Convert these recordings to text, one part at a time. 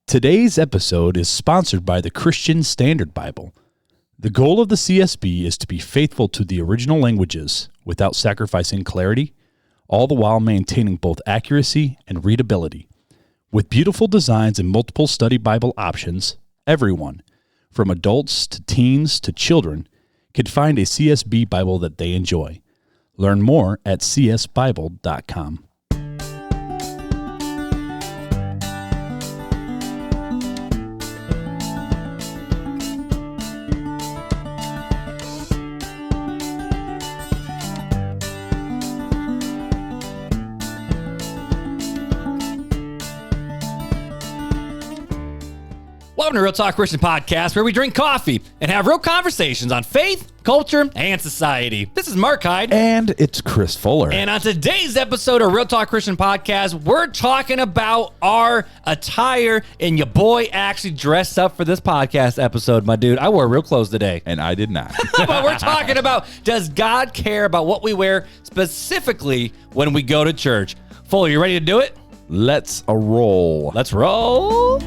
Today's episode is sponsored by the Christian Standard Bible. The goal of the CSB is to be faithful to the original languages without sacrificing clarity, all the while maintaining both accuracy and readability. With beautiful designs and multiple study Bible options, everyone, from adults to teens to children, can find a CSB Bible that they enjoy. Learn more at csbible.com. Welcome to Real Talk Christian Podcast, where we drink coffee and have real conversations on faith, culture, and society. This is Marc Hyde. And it's Chris Fuller. And on today's episode of Real Talk Christian Podcast, we're talking about our attire, and your boy actually dressed up for this podcast episode, my dude. I wore real clothes today. And I did not. But we're talking about, does God care about what we wear, specifically when we go to church? Fuller, you ready to do it? Let's roll. Let's roll.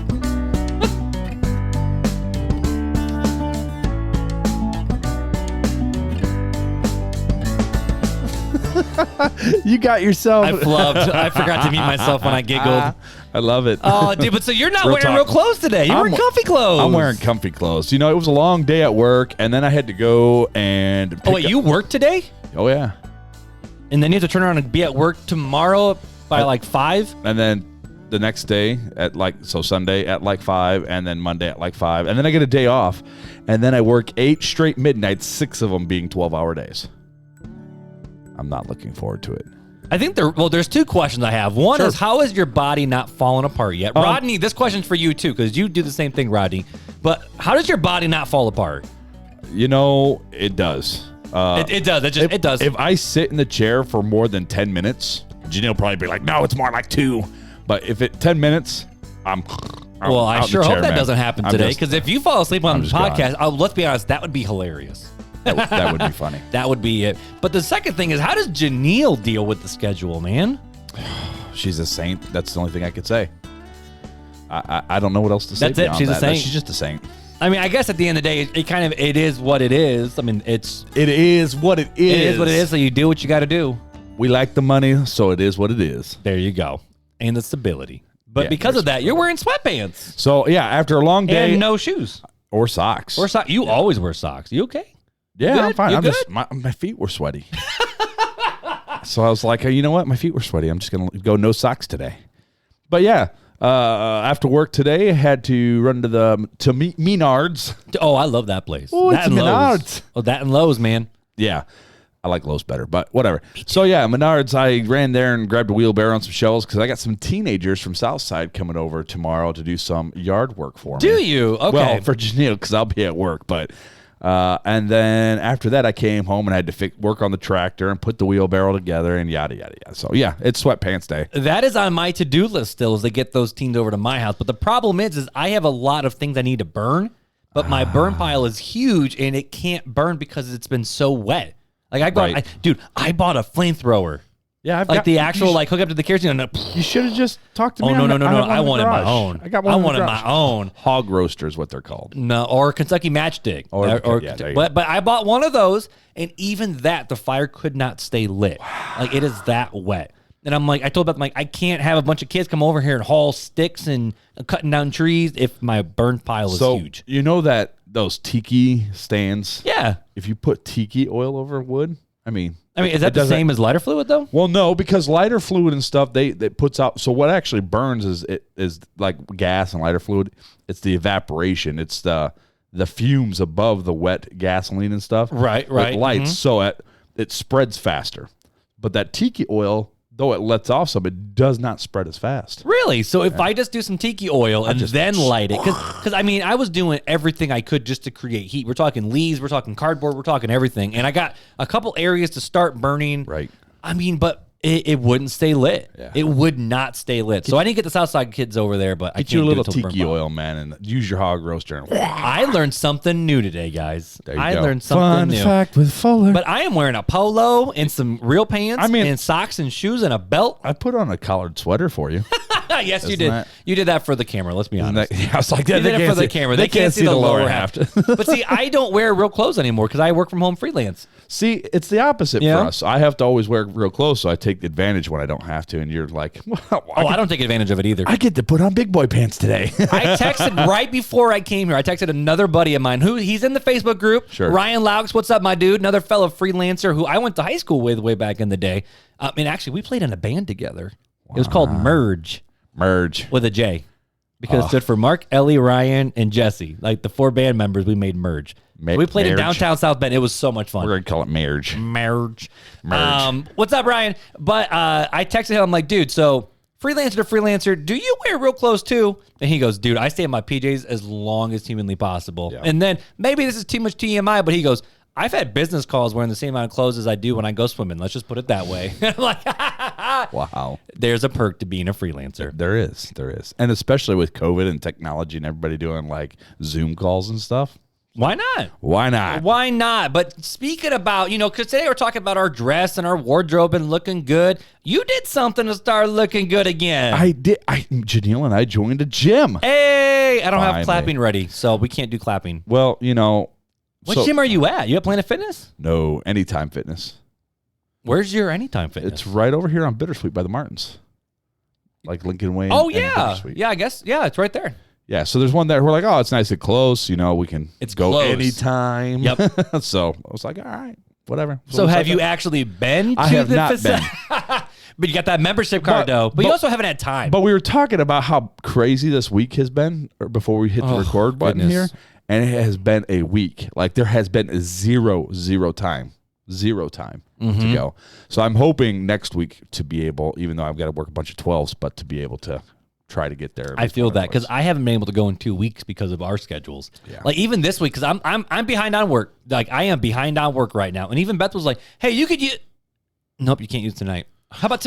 You got yourself. I flubbed. I forgot to mute myself when I giggled. I love it. Oh, dude, but so you're not wearing real clothes today. You're wearing comfy clothes. I'm wearing comfy clothes. You know, it was a long day at work, and then I had to go and Oh, wait, you work today? Oh, yeah. And then you have to turn around and be at work tomorrow by like 5? And then the next day at Sunday at 5, and then Monday at 5. And then I get a day off, and then I work 8 straight midnights, 6 of them being 12-hour days. I'm not looking forward to it. I think there's 2 questions I have. One is, how is your body not falling apart yet? Rodney, this question's for you too, because you do the same thing, Rodney. But how does your body not fall apart? You know, it does. It does. It does. If I sit in the chair for more than 10 minutes, Janine will probably be like, no, it's more like 2. But if it 10 minutes, well, I sure hope that doesn't happen today, because if you fall asleep on the podcast, let's be honest, that would be hilarious. That would be funny. That would be it. But the second thing is, how does Janelle deal with the schedule, man? She's a saint. That's the only thing I could say. I don't know what else to say. That's it. She's a saint. She's just a saint. I mean, I guess at the end of the day, it is what it is. I mean, it is what it is. It is what it is. So you do what you got to do. We like the money, so it is what it is. There you go. And the stability. But because of that, you're wearing sweatpants. So yeah, after a long day, and no shoes or socks. You always wear socks. You okay? Yeah, good? I'm fine. You good? My feet were sweaty. So I was like, you know what? My feet were sweaty. I'm just going to go no socks today. But yeah, after work today, I had to run to Menards. Oh, I love that place. Oh, that it's Menards. Oh, that and Lowe's, man. Yeah. I like Lowe's better, but whatever. So yeah, Menards, I ran there and grabbed a wheelbarrow and some shelves because I got some teenagers from Southside coming over tomorrow to do some yard work for me. Do you? Okay. Well, for Janelle, because I'll be at work, but... and then after that, I came home and I had to work on the tractor and put the wheelbarrow together and yada, yada, yada. So, yeah, it's sweatpants day. That is on my to-do list still, is to get those teens over to my house. But the problem is I have a lot of things I need to burn, but my burn pile is huge and it can't burn because it's been so wet. Like I bought a flamethrower. Yeah, hook up to the kerosene. You should have just talked to me. Oh, no. I wanted my own. I wanted my own. Hog roaster is what they're called. No, or Kentucky Matchstick. But I bought one of those, and even that, the fire could not stay lit. Wow. Like, it is that wet. And I'm like, I told them, I can't have a bunch of kids come over here and haul sticks and cutting down trees if my burn pile is huge. You know that those tiki stands? Yeah. If you put tiki oil over wood, I mean, is that the same as lighter fluid though? Well, no, because lighter fluid and stuff, they puts out. So what actually burns is like gas and lighter fluid. It's the evaporation. It's the fumes above the wet gasoline and stuff. Right. It lights, so it spreads faster. But that tiki oil, though it lets off some, it does not spread as fast. Really? So if I just do some tiki oil and then light it, because I mean, I was doing everything I could just to create heat. We're talking leaves, we're talking cardboard, we're talking everything. And I got a couple areas to start burning. Right. I mean, but it wouldn't stay lit. Yeah. It would not stay lit. So I didn't get the Southside kids over there, but I get you a little tiki oil, man, and use your hog roaster. I learned something new today, guys. There you go. Learned something new. Fun fact with Fuller. But I am wearing a polo and some real pants and socks and shoes and a belt. I put on a collared sweater for you. Yes, you did. You did that for the camera. Let's be honest. I was like, you did it for the camera. They can't see the lower half. But see, I don't wear real clothes anymore because I work from home freelance. See, it's the opposite for us. I have to always wear real clothes, so I take advantage when I don't have to. And you're like, well, I don't take advantage of it either. I get to put on big boy pants today. I texted right before I came here. I texted another buddy of mine he's in the Facebook group. Sure. Ryan Laux, what's up, my dude? Another fellow freelancer who I went to high school with way back in the day. And actually, we played in a band together. Wow. It was called Merge. Merge. With a J. Because it stood for Mark, Ellie, Ryan, and Jesse. Like the 4 band members, we made Merge. We played in downtown South Bend. It was so much fun. We're going to call it Marriage. Merge. What's up, Ryan? But I texted him. I'm like, dude, so freelancer to freelancer, do you wear real clothes too? And he goes, dude, I stay in my PJs as long as humanly possible. Yeah. And then maybe this is too much TMI, but he goes, I've had business calls wearing the same amount of clothes as I do when I go swimming. Let's just put it that way. I'm like, wow. There's a perk to being a freelancer. There is. And especially with COVID and technology and everybody doing like Zoom calls and stuff. Why not? Why not? But speaking about, because today we're talking about our dress and our wardrobe and looking good. You did something to start looking good again. I did. Janelle and I joined a gym. Hey, I don't have clapping ready, so we can't do clapping. Well, What gym are you at? You at Planet Fitness? No, Anytime Fitness. Where's your Anytime Fitness? It's right over here on Bittersweet by the Martins. Like Lincoln Way. Oh, yeah. Yeah, I guess. Yeah, it's right there. Yeah, so there's one there. We're like, oh, it's nice and close. We can go close. anytime. Yep. So I was like, all right, whatever. So have you actually been to I have the not facility? But you got that membership card, though. But you also haven't had time. But we were talking about how crazy this week has been before we hit the record button here. And it has been a week. Like there has been a zero time to go. So I'm hoping next week to be able, even though I've got to work a bunch of 12s, but to be able to try to get there. I feel that because I haven't been able to go in 2 weeks because of our schedules. Yeah. Like even this week, because I'm behind on work. Like I am behind on work right now. And even Beth was like, "Hey, you could use." Nope, you can't use tonight. How about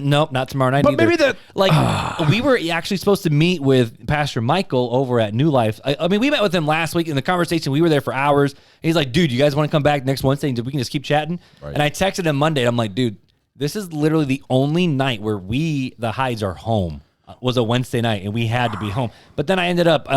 nope, not tomorrow night. But either. Maybe we were actually supposed to meet with Pastor Michael over at New Life. I mean, we met with him last week in the conversation. We were there for hours. He's like, "Dude, you guys want to come back next Wednesday and we can just keep chatting?" Right. And I texted him Monday. And I'm like, "Dude, this is literally the only night where the Hydes are home." Was a Wednesday night, and we had to be home. But then I ended up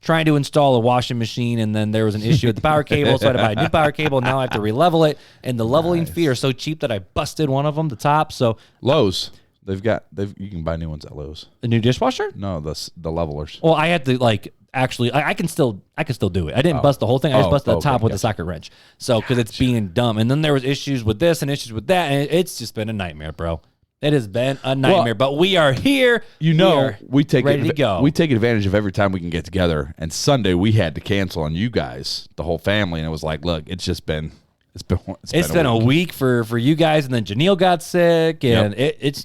trying to install a washing machine, and then there was an issue with the power cable, so I had to buy a new power cable. Now I have to re-level it, and the leveling feet are so cheap that I busted one of them, the top. So Lowe's, you can buy new ones at Lowe's. The new dishwasher? No, the levelers. Well, I had to actually, I can still do it. I didn't bust the whole thing. I just busted the top with the socket wrench. So because it's being dumb, and then there was issues with this and issues with that, and it's just been a nightmare, bro. It has been a nightmare, but we are here. We take ready to go. We take advantage of every time we can get together. And Sunday we had to cancel on you guys, the whole family, and it was like, look, it's been a week for you guys, and then Janelle got sick, and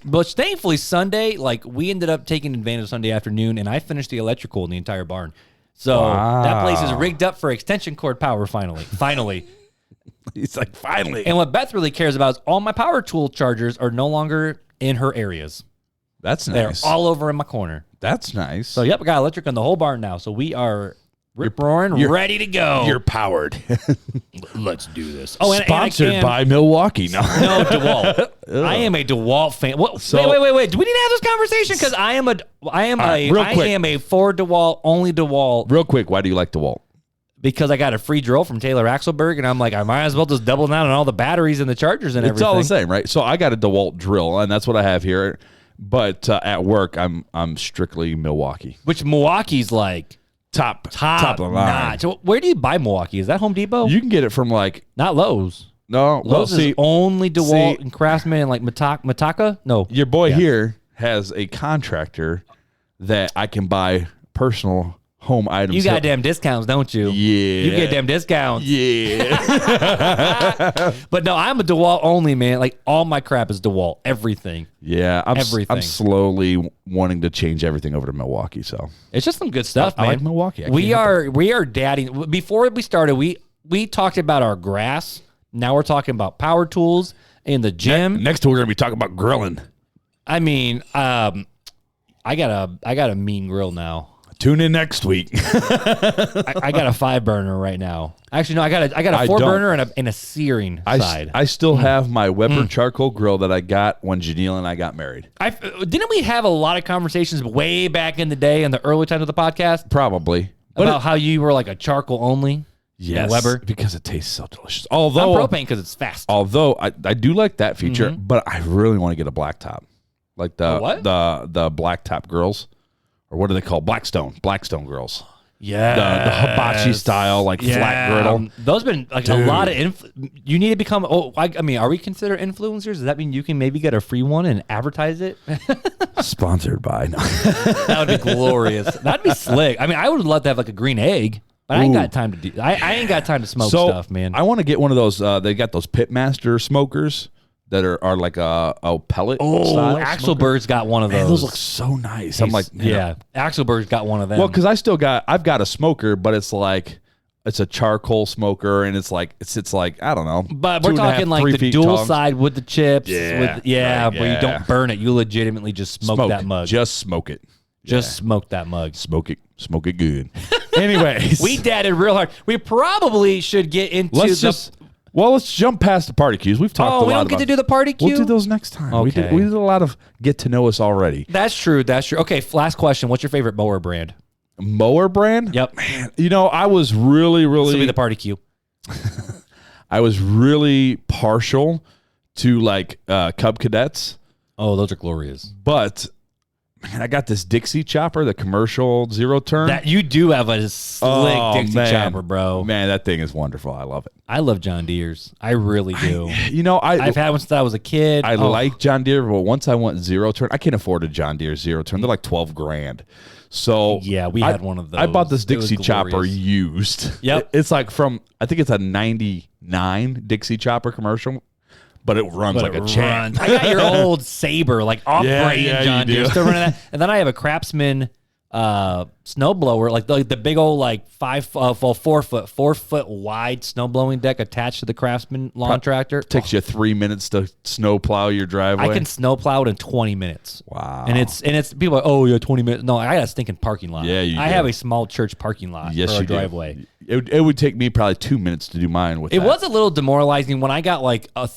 but thankfully Sunday, like we ended up taking advantage of Sunday afternoon, and I finished the electrical in the entire barn. So that place is rigged up for extension cord power. Finally. He's like, finally. And what Beth really cares about is all my power tool chargers are no longer in her areas. That's nice. They're all over in my corner. That's nice. So, yep, I got electric on the whole barn now. So we are rip-roaring, ready to go. You're powered. Let's do this. Sponsored by Milwaukee. No, DeWalt. I am a DeWalt fan. Wait. Do we need to have this conversation? Because I am a for DeWalt, only DeWalt. Real quick, why do you like DeWalt? Because I got a free drill from Taylor Axelberg, and I'm like, I might as well just double down on all the batteries and the chargers and everything. It's all the same, right? So I got a DeWalt drill, and that's what I have here. But at work, I'm strictly Milwaukee. Which Milwaukee's like top of the line. So where do you buy Milwaukee? Is that Home Depot? You can get it from not Lowe's. No, Lowe's is only DeWalt and Craftsman and like Mitaka. No, your boy here has a contractor that I can buy personal home items. You got damn discounts, don't you? Yeah. You get damn discounts. Yeah. But no, I'm a DeWalt only, man. Like all my crap is DeWalt. Everything. Yeah. I'm slowly wanting to change everything over to Milwaukee. So it's just some good stuff, man. I like Milwaukee. We are dadding. Before we started, we talked about our grass. Now we're talking about power tools in the gym. Next we're going to be talking about grilling. I mean, I got a mean grill now. Tune in next week. I got a 5-burner right now. Actually, no, I got a 4-burner and a searing side. I still have my Weber charcoal grill that I got when Janelle and I got married. Didn't we have a lot of conversations way back in the day in the early times of the podcast? Probably. About how you were like a charcoal only? Yes, Weber? because it tastes so delicious. Although I'm propane because it's fast. Although I do like that feature, but I really want to get a blacktop. Like the blacktop grills. Or what do they call Blackstone grills? Yeah, the hibachi style, like flat griddle. Those been like a lot of. You need to become. I mean, are we considered influencers? Does that mean you can maybe get a free one and advertise it? Sponsored by. No. That would be glorious. That'd be slick. I mean, I would love to have like a green egg, but I ain't got time to do. I ain't got time to smoke stuff, man. I want to get one of those. They got those Pitmaster smokers that are like a pellet. Oh, Axelberg's got one of those. Man, those look so nice. I'm like, Axelberg's got one of them. Well, because I've got a smoker, but it's like it's a charcoal smoker, and it's like I don't know. But we're talking like the dual side with the chips. Where you don't burn it. You legitimately just smoke that mug. Just smoke it. Just smoke that mug. Smoke it good. Anyways, we dadded real hard. We probably should get into let's jump past the party cues. We've talked a lot about. We don't get to do the party cue? We'll do those next time. Okay. We did a lot of get to know us already. That's true. Okay, last question. What's your favorite mower brand? Mower brand? Yep. Man, I was really... This will be the party cue. I was really partial to like Cub Cadets. Oh, those are glorious. But... Man, I got this Dixie chopper, the commercial zero turn. That you do have a slick Dixie chopper, bro. Man, that thing is wonderful. I love it. I love John Deere's. I really do. I've had one since I was a kid. I like John Deere, but once I went zero turn, I can't afford a John Deere zero turn. They're like $12,000. So yeah, we had one of those. I bought this Dixie chopper used. Yep, it's like I think it's a '99 Dixie chopper commercial. But it runs like a champ. I got your old Saber, like off-brand John Deere. Still running that. And then I have a Craftsman snowblower, like the big old like 4 foot wide snow blowing deck attached to the Craftsman lawn tractor. Takes you 3 minutes to snow plow your driveway. I can snow plow it in 20 minutes. Wow. And it's people are like, oh yeah, 20 minutes. No, I got a stinking parking lot. Yeah, I have a small church parking lot for a driveway. It would take me probably 2 minutes to do mine with it. It was a little demoralizing when I got like a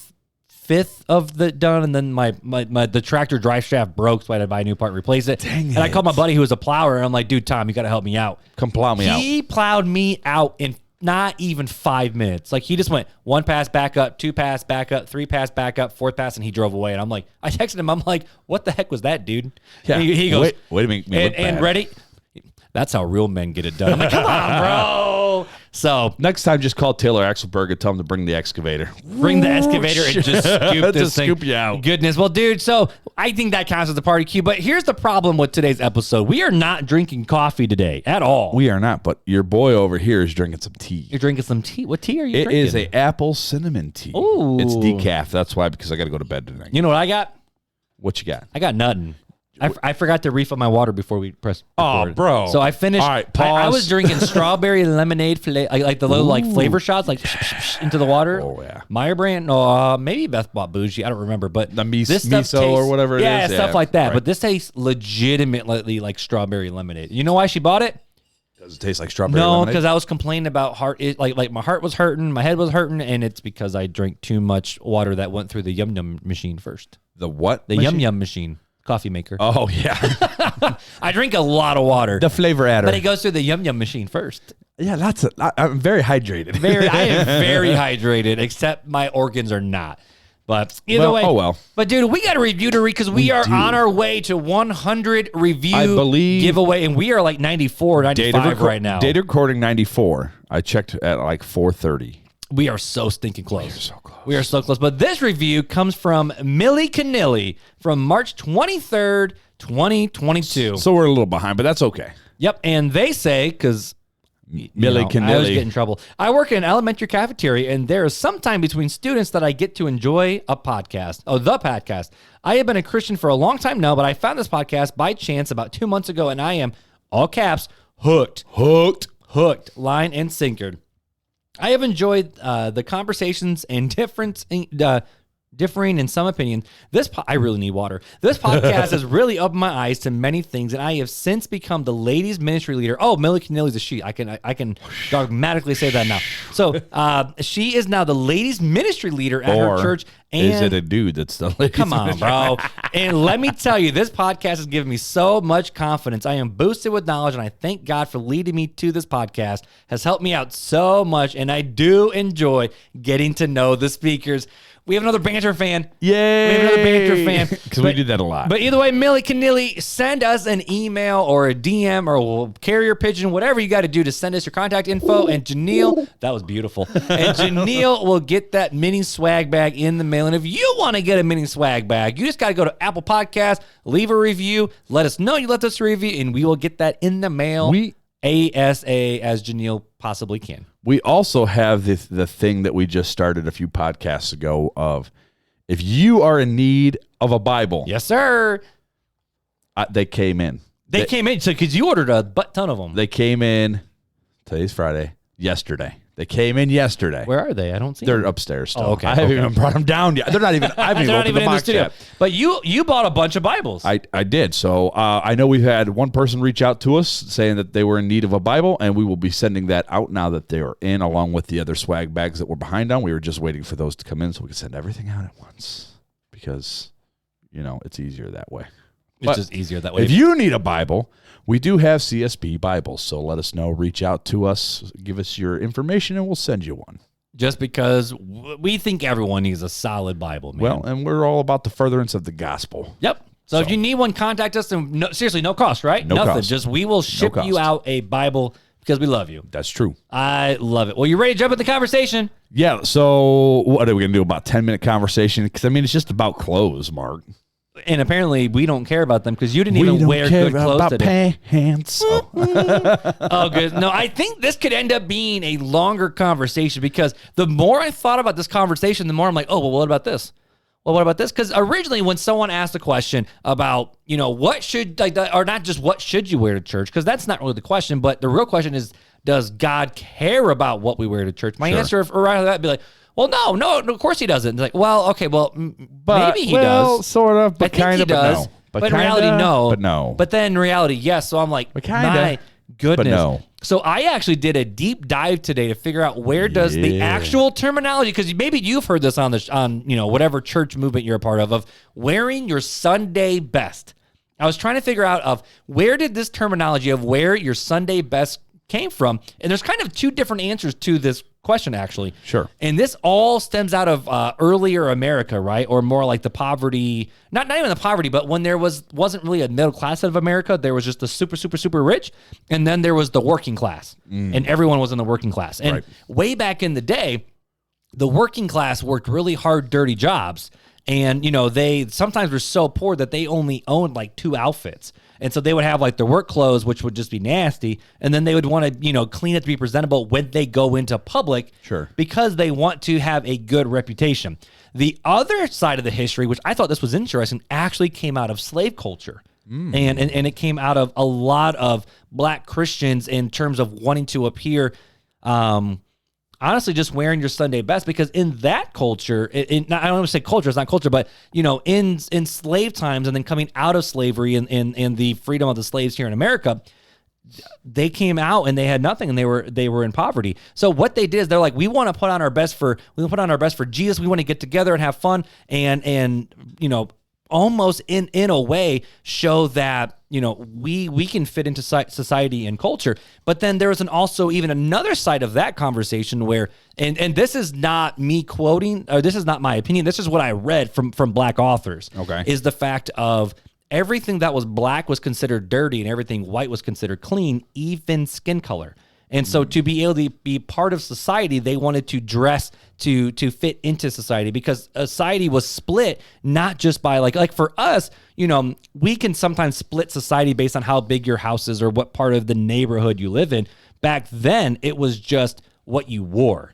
fifth of the done, and then the tractor drive shaft broke, so I had to buy a new part and replace it. And I called my buddy who was a plower, and I'm like, dude, Tom, you got to help me out. Come plow me out. He plowed me out in not even 5 minutes. Like, he just went 1 pass back up, 2 pass back up, 3 pass back up, 4th pass, and he drove away. And I'm like, I texted him, I'm like, what the heck was that, dude? Yeah. And he goes, wait a minute. And ready? That's how real men get it done. I'm like, come on, bro. So next time, just call Taylor Axelberg and tell him to bring the excavator. Bring the excavator and just scoop this thing. Scoop you out. Goodness. Well, dude, so I think that counts as the party cue. But here's the problem with today's episode. We are not drinking coffee today at all. We are not, but your boy over here is drinking some tea. You're drinking some tea? What tea are you drinking? It is a apple cinnamon tea. Ooh. It's decaf. That's why, because I got to go to bed tonight. You know what I got? What you got? I got nothing. I forgot to refill my water before we pressed record. Oh, bro. So I finished. All right, pause. I was drinking strawberry lemonade, like the little like flavor shots, like into the water. Oh, yeah. Meyer brand. No, maybe Beth bought bougie. I don't remember. But the this stuff miso tastes, or whatever it is. Yeah, stuff like that. Right. But this tastes legitimately like strawberry lemonade. You know why she bought it? Does it taste like strawberry lemonade? No, because I was complaining about heart. Like my heart was hurting, my head was hurting, and it's because I drank too much water that went through the Yum Yum machine first. The what? The Yum Yum machine. Coffee maker. Oh, yeah. I drink a lot of water. The flavor adder. But it goes through the Yum Yum machine first. Yeah, I'm very hydrated. I am very hydrated, except my organs are not. But either way. Oh, well. But, dude, we got a review to read because we are on our way to 100 review giveaway, and we are like 94, 95 right now. Data recording 94. I checked at like 4:30. We are so stinking close. We are so close. We are so close. But this review comes from Millie Canilli from March 23rd, 2022. So we're a little behind, but that's okay. Yep. And they say, because Millie Canilli. I always get in trouble. I work in an elementary cafeteria, and there is some time between students that I get to enjoy a podcast. Oh, the podcast. I have been a Christian for a long time now, but I found this podcast by chance about 2 months ago, and I am, all caps, hooked, line and sinker. I have enjoyed the conversations and differing in some opinions, I really need water. This podcast has really opened my eyes to many things, and I have since become the ladies ministry leader. Oh, Millie Keneally's a she. I can dogmatically say that now. So she is now the ladies ministry leader at her church. And is it a dude that's the ladies? Come on, bro. And let me tell you, this podcast has given me so much confidence. I am boosted with knowledge, and I thank God for leading me to this podcast. Has helped me out so much, and I do enjoy getting to know the speakers. We have another banter fan. Yay! We have another banter fan. Because we do that a lot. But either way, Millie Keneally, send us an email or a DM or carrier pigeon, whatever you got to do to send us your contact info. And Janelle, that was beautiful. And Janelle will get that mini swag bag in the mail. And if you want to get a mini swag bag, you just got to go to Apple Podcasts, leave a review, let us know you left us a review, and we will get that in the mail ASA as Janelle possibly can. We also have the thing that we just started a few podcasts ago of if you are in need of a Bible. Yes, sir. They came in. They came in because you ordered a butt ton of them. They came in. Today's Friday. Yesterday. They came in yesterday. Where are they? I don't see them. They're upstairs still. Oh, okay. I haven't even brought them down yet. They're not even. I haven't even opened the box yet. But you bought a bunch of Bibles. I did. So I know we've had one person reach out to us saying that they were in need of a Bible, and we will be sending that out now that they are in, along with the other swag bags that we're behind on. We were just waiting for those to come in so we could send everything out at once because, it's easier that way. It's just easier that way. If you need a Bible, we do have CSB Bibles, so let us know. Reach out to us, give us your information, and we'll send you one. Just because we think everyone needs a solid Bible, man. Well, and we're all about the furtherance of the gospel. Yep. So if you need one, contact us. And seriously, no cost, right? Nothing. Cost. Just we will ship you out a Bible because we love you. That's true. I love it. Well, you ready to jump in the conversation? Yeah. So what are we going to do? About 10-minute convetion? Because, it's just about clothes, Mark. And apparently we don't care about them because you didn't even wear good clothes today. Pants. Oh, good. No, I think this could end up being a longer conversation because the more I thought about this conversation, the more I'm like, oh, well, what about this? Well, what about this? Because originally when someone asked a question about, what should, or not just what should you wear to church, because that's not really the question, but the real question is, does God care about what we wear to church? My answer right to that would be like, well, no, of course he doesn't. It's like, well, okay, maybe he does. Sort of, but kind of, does. But in reality, no. But no. But then in reality, yes. So I'm like, my goodness. But no. So I actually did a deep dive today to figure out where does the actual terminology, because maybe you've heard this on whatever church movement you're a part of wearing your Sunday best. I was trying to figure out of where did this terminology of wear your Sunday best came from, and there's kind of two different answers to this question, actually. Sure. And this all stems out of earlier America, right? Or more like the poverty, not even the poverty, but when there wasn't really a middle class of America, there was just the super, super, super rich, and then there was the working class, and everyone was in the working class. And way back in the day, the working class worked really hard, dirty jobs, and they sometimes were so poor that they only owned like 2 outfits. And so they would have like their work clothes, which would just be nasty. And then they would want to, clean it to be presentable when they go into public. Sure. Because they want to have a good reputation. The other side of the history, which I thought this was interesting, actually came out of slave culture. And it came out of a lot of black Christians in terms of wanting to appear, honestly, just wearing your Sunday best, because in that culture, I don't want to say culture, it's not culture, but in slave times and then coming out of slavery and the freedom of the slaves here in America, they came out and they had nothing and they were in poverty. So what they did is they're like, we want to put on our best for Jesus. We want to get together and have fun and almost in a way show that we can fit into society and culture. But then there was also even another side of that conversation where and this is not me quoting, or this is not my opinion, this is what I read from black authors. Okay. Is the fact of everything that was black was considered dirty and everything white was considered clean, even skin color. And so to be able to be part of society, they wanted to dress to fit into society, because society was split not just by like for us, we can sometimes split society based on how big your house is or what part of the neighborhood you live in. Back then, it was just what you wore.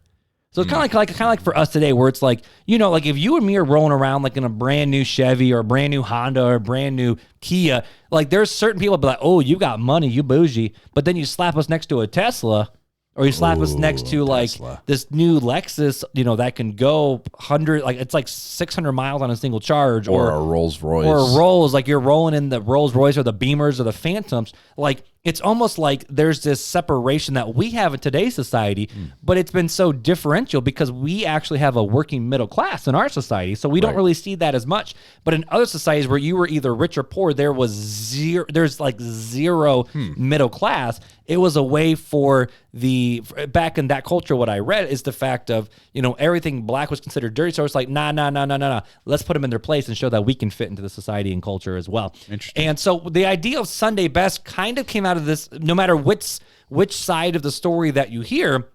So it's kind of like for us today, where it's like, like if you and me are rolling around like in a brand new Chevy or a brand new Honda or a brand new Kia, like there's certain people be like, oh, you got money, you bougie. But then you slap us next to a Tesla, Or you slap us next to like Tesla. this new Lexus, that can go 100, like it's like 600 miles on a single charge, or a Rolls Royce, or a Rolls, like you're rolling in the Rolls Royce or the Beamers or the Phantoms. Like it's almost like there's this separation that we have in today's society, but it's been so differential because we actually have a working middle class in our society, so we don't really see that as much. But in other societies where you were either rich or poor, there's zero middle class. It was a way for back in that culture, what I read is the fact of, everything black was considered dirty. So it's like, nah. Let's put them in their place and show that we can fit into the society and culture as well. Interesting. And so the idea of Sunday best kind of came out of this, no matter which side of the story that you hear.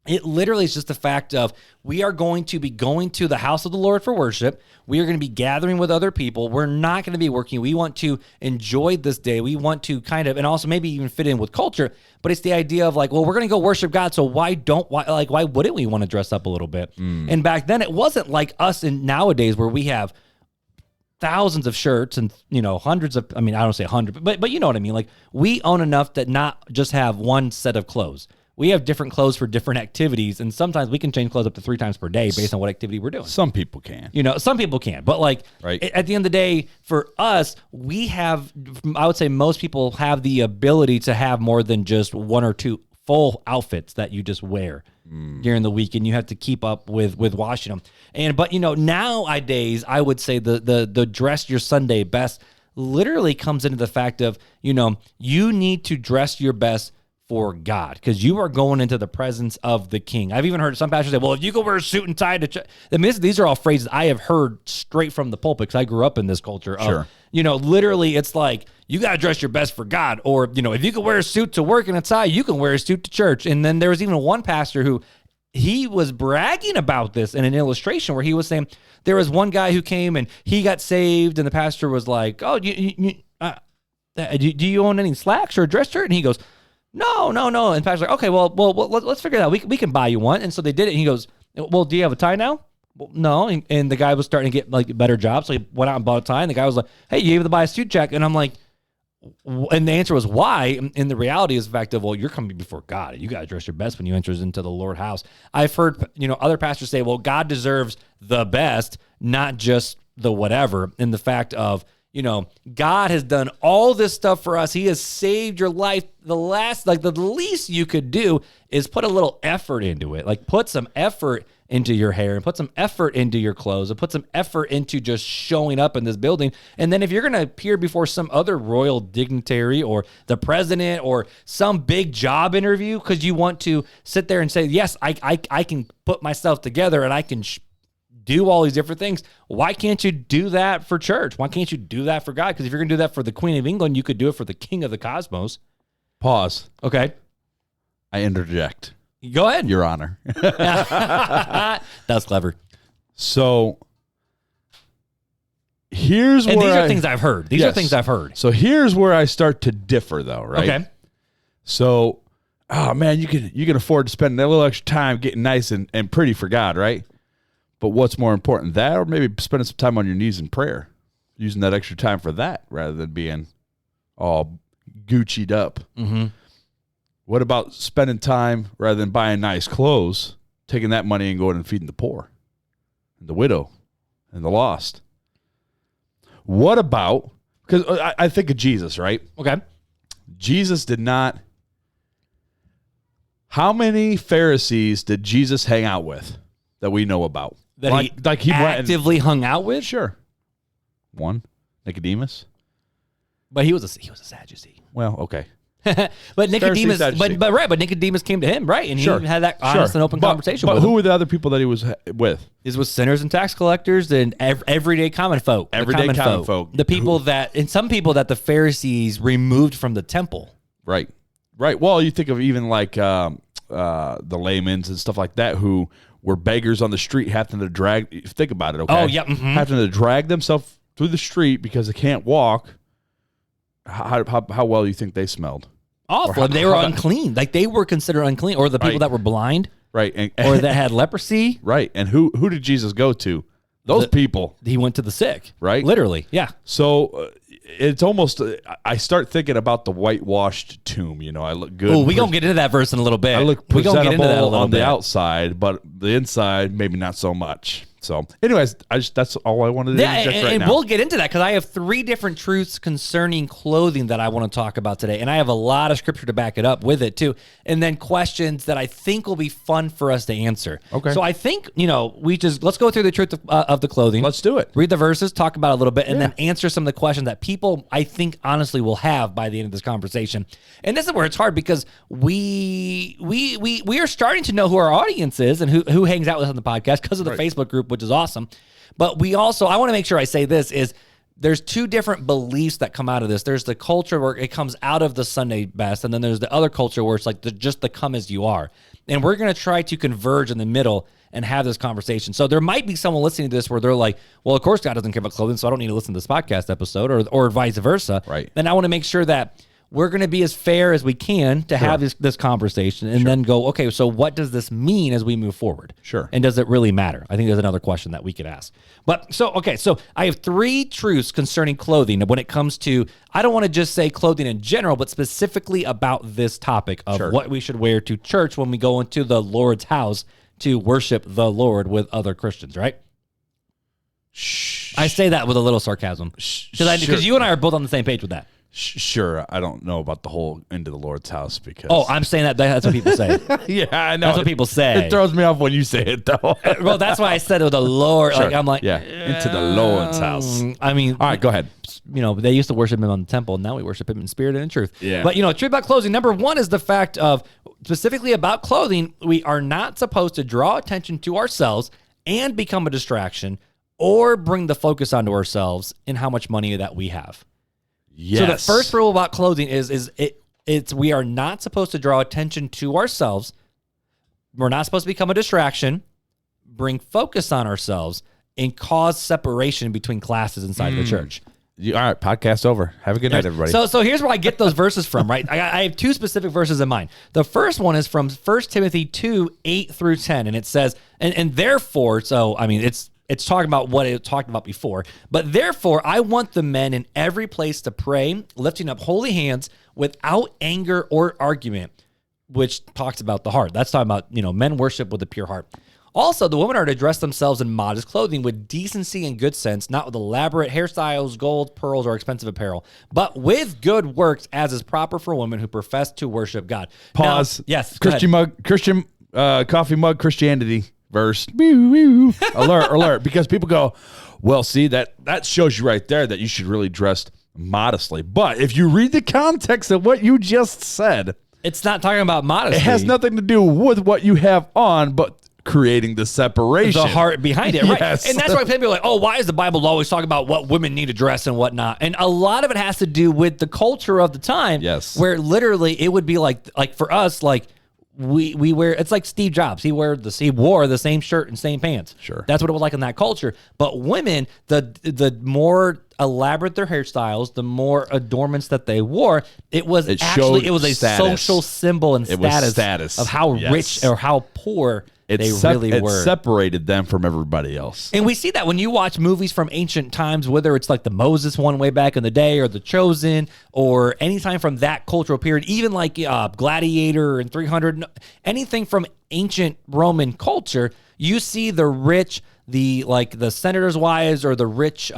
It literally is just the fact of we are going to be going to the house of the Lord for worship. We are going to be gathering with other people. We're not going to be working. We want to enjoy this day. We want to kind of, and also maybe even fit in with culture, but it's the idea of like, well, we're going to go worship God. So why wouldn't we want to dress up a little bit? And back then it wasn't like us in nowadays where we have thousands of shirts and, hundreds of, I don't say 100, but you know what I mean? Like we own enough to not just have one set of clothes. We have different clothes for different activities, and sometimes we can change clothes up to 3 times per day based on what activity we're doing. Some people can. Some people can. But, at the end of the day, for us, I would say most people have the ability to have more than just 1 or 2 full outfits that you just wear during the week, and you have to keep up with washing them. But nowadays, I would say the dress your Sunday best literally comes into the fact of, you need to dress your best for God, because you are going into the presence of the King. I've even heard some pastors say, well, if you go wear a suit and tie to these are all phrases I have heard straight from the pulpit because I grew up in this culture of, literally it's like, you got to dress your best for God. Or, if you can wear a suit to work and a tie, you can wear a suit to church. And then there was even one pastor who he was bragging about this in an illustration where he was saying there was one guy who came and he got saved, and the pastor was like, oh, do you own any slacks or a dress shirt? And he goes, No. And the pastor's like, okay, well, let's figure it out. We can buy you one. And so they did it. And he goes, well, do you have a tie now? Well, no. And the guy was starting to get like a better job. So he went out and bought a tie. And the guy was like, hey, you able to buy a suit check? And I'm like, and the answer was why? And the reality is the fact of, well, you're coming before God. You got to dress your best when you enter into the Lord's house. I've heard, other pastors say, well, God deserves the best, not just the whatever. And the fact of, God has done all this stuff for us. He has saved your life. The least you could do is put a little effort into it. Like put some effort into your hair and put some effort into your clothes and put some effort into just showing up in this building. And then if you're going to appear before some other royal dignitary or the president or some big job interview because you want to sit there and say, yes, I can put myself together and I can do all these different things. Why can't you do that for church? Why can't you do that for God? Because if you're going to do that for the Queen of England, you could do it for the King of the Cosmos. Pause. Okay. I interject. Go ahead. Your Honor. That was clever. So here's and where these are things I've heard. These are things I've heard. So here's where I start to differ though, right? Okay. So, oh man, you can afford to spend a little extra time getting nice and pretty for God, right? But what's more important, that or maybe spending some time on your knees in prayer, using that extra time for that rather than being all Gucci'd up? Mm-hmm. What about spending time rather than buying nice clothes, taking that money and going and feeding the poor, and the widow, and the lost? What about, because I think of Jesus, right? Okay. Jesus did not. How many Pharisees did Jesus hang out with that we know about? That he actively hung out with? Sure. One, Nicodemus. But he was a Sadducee. Well, okay. But Nicodemus, but Nicodemus came to him, right? And he had that honest and open conversation with him. But who were the other people that he was with? This was sinners and tax collectors and everyday common folk. Everyday common folk. The people and some people that the Pharisees removed from the temple. Right. Well, you think of even like the laymen and stuff like that who were beggars on the street having to drag. Think about it, okay? Oh, yeah. Mm-hmm. Having to drag themselves through the street because they can't walk. How well do you think they smelled? Awful. They were unclean. Like they were considered unclean. Or the people that were blind. Right. Or that had leprosy. Right. And who did Jesus go to? Those people. He went to the sick. Right. Literally. Yeah. So it's almost, I start thinking about the whitewashed tomb. I look good. Oh, we're going to get into that verse in a little bit. I look presentable on the outside, but the inside, maybe not so much. So, anyways, that's all I wanted to interject right now. And we'll get into that because I have 3 different truths concerning clothing that I want to talk about today. And I have a lot of scripture to back it up with it, too. And then questions that I think will be fun for us to answer. Okay. So I think, let's go through the truth of the clothing. Let's do it. Read the verses, talk about it a little bit, and then answer some of the questions that people, I think, honestly will have by the end of this conversation. And this is where it's hard because we are starting to know who our audience is and who hangs out with us on the podcast because of the Facebook group, which is awesome. But I want to make sure I say this, is there's 2 different beliefs that come out of this. There's the culture where it comes out of the Sunday best, and then there's the other culture where it's like just the come as you are. And we're going to try to converge in the middle and have this conversation. So there might be someone listening to this where they're like, well, of course God doesn't care about clothing, so I don't need to listen to this podcast episode, or vice versa. Right. And I want to make sure that we're going to be as fair as we can to have this conversation and then go, okay, so what does this mean as we move forward? Sure. And does it really matter? I think there's another question that we could ask. But so I have 3 truths concerning clothing when it comes to, I don't want to just say clothing in general, but specifically about this topic of what we should wear to church when we go into the Lord's house to worship the Lord with other Christians, right? I say that with a little sarcasm because you and I are both on the same page with that. Sure, I don't know about the whole into the Lord's house because... Oh, I'm saying that's what people say. Yeah, I know. That's what people say. It throws me off when you say it, though. Well, that's why I said it with the Lord. Sure. Like, I'm like... Yeah, into the Lord's house. I mean... All right, go ahead. They used to worship him on the temple, and now we worship him in spirit and in truth. Yeah. But, truth about clothing, number 1 is the fact of, specifically about clothing, we are not supposed to draw attention to ourselves and become a distraction or bring the focus onto ourselves in how much money that we have. Yes. So the first rule about clothing is we are not supposed to draw attention to ourselves. We're not supposed to become a distraction, bring focus on ourselves, and cause separation between classes inside of the church. All right, podcast over. Have a good night, everybody. So here's where I get those verses from, right? I have 2 specific verses in mind. The first one is from 1 Timothy 2, 8 through 10, and it says, and therefore, so, I mean, it's talking about what it talked about before. But therefore, I want the men in every place to pray, lifting up holy hands without anger or argument, which talks about the heart. That's talking about, men worship with a pure heart. Also, the women are to dress themselves in modest clothing with decency and good sense, not with elaborate hairstyles, gold, pearls, or expensive apparel, but with good works as is proper for women who profess to worship God. Pause. Now, yes. Christian coffee mug Christianity verse. Alert. Because people go, well, see, that shows you right there that you should really dress modestly. But if you read the context of what you just said, it's not talking about modesty. It has nothing to do with what you have on, but creating the separation. The heart behind it, right? Yes. And that's why people are like, oh, why is the Bible always talking about what women need to dress and whatnot? And a lot of it has to do with the culture of the time. Yes. Where literally it would be like for us, like we wear, it's like Steve Jobs. He wore the same shirt and same pants. Sure. That's what it was like in that culture. But women, the more elaborate their hairstyles, the more adornments that they wore, it was a status. Social symbol and status of how rich or how poor they really were. It separated them from everybody else. And we see that when you watch movies from ancient times, whether it's like the Moses one way back in the day or the Chosen or anytime from that cultural period, even like Gladiator and 300, anything from ancient Roman culture, you see the rich, the senators' wives or the rich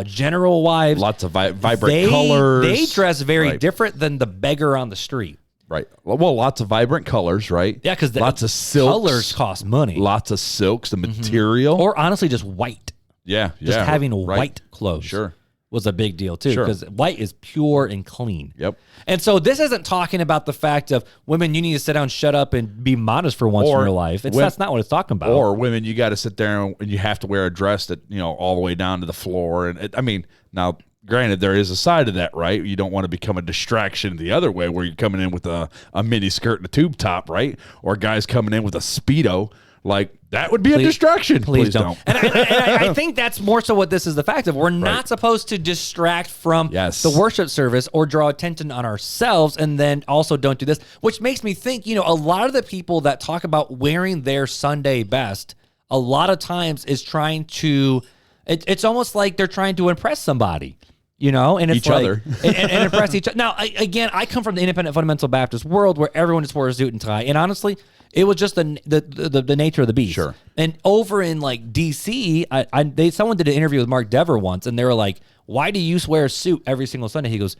general wives. Lots of vibrant colors. They dress very different than the beggar on the street. Right. Well, lots of vibrant colors, right? Yeah, because lots of silks. Colors cost money. Lots of silks, the material. Or honestly, just white. Yeah. Just having white clothes. Sure. Was a big deal too, because white is pure and clean. Yep. And so this isn't talking about the fact of women, you need to sit down, shut up, and be modest for once in your life. That's not what it's talking about. Or women, you got to sit there and you have to wear a dress that, all the way down to the floor. And now, granted, there is a side of that, right? You don't want to become a distraction the other way where you're coming in with a mini skirt and a tube top, right? Or guys coming in with a Speedo. Like, that would be a distraction. Please don't. And I think that's more so what this is the fact of. We're not supposed to distract from the worship service or draw attention on ourselves, and then also don't do this, which makes me think, a lot of the people that talk about wearing their Sunday best, a lot of times is trying to, it's almost like they're trying to impress somebody. and it's each like, other. and impress each other. Now, again, I come from the independent fundamental Baptist world where everyone just wore a suit and tie, and honestly, it was just the nature of the beast. Sure. And over in like DC, someone did an interview with Mark Dever once, and they were like, "Why do you wear a suit every single Sunday?" He goes,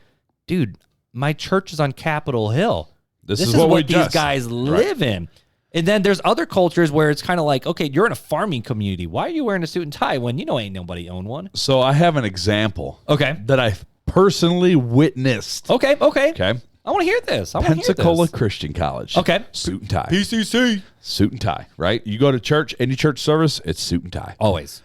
"Dude, my church is on Capitol Hill. This is what these guys live in." And then there's other cultures where it's kind of like, okay, you're in a farming community. Why are you wearing a suit and tie when ain't nobody own one? So I have an example. Okay. That I personally witnessed. Okay. Okay. I want to hear this. Pensacola Christian College. Okay. Suit and tie. PCC. Suit and tie, right? You go to church, any church service, it's suit and tie. Always.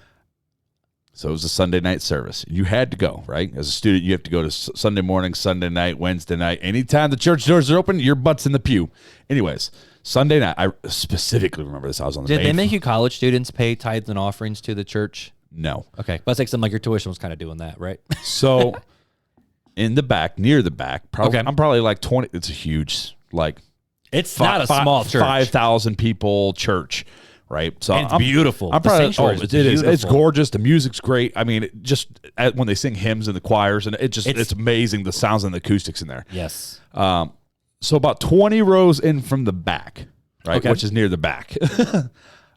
So it was a Sunday night service. You had to go, right? As a student, you have to go to Sunday morning, Sunday night, Wednesday night. Anytime the church doors are open, your butt's in the pew. Anyways, Sunday night, I specifically remember this. I was on the Did they make you college students pay tithes and offerings to the church? No. Okay. But it's like something like your tuition was kind of doing that, right? So in the back, near the back, probably, okay. I'm probably like 20. It's a huge, like. It's not a small church. 5,000 people church, right? So and it's beautiful. I'm probably, it is. It's gorgeous. The music's great. I mean, when they sing hymns in the choirs, and it's amazing, the sounds and the acoustics in there. Yes. So about 20 rows in from the back, right, which is near the back,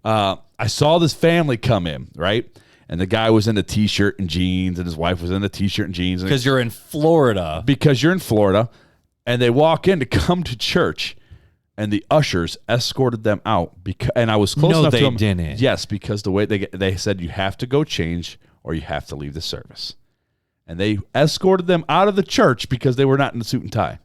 I saw this family come in, right? And the guy was in a T-shirt and jeans, and his wife was in a T-shirt and jeans. Because you're in Florida. Because you're in Florida. And they walk in to come to church, and the ushers escorted them out. And I was close enough to them. No, they didn't. Yes, because the way they said you have to go change or you have to leave the service. And they escorted them out of the church because they were not in a suit and tie.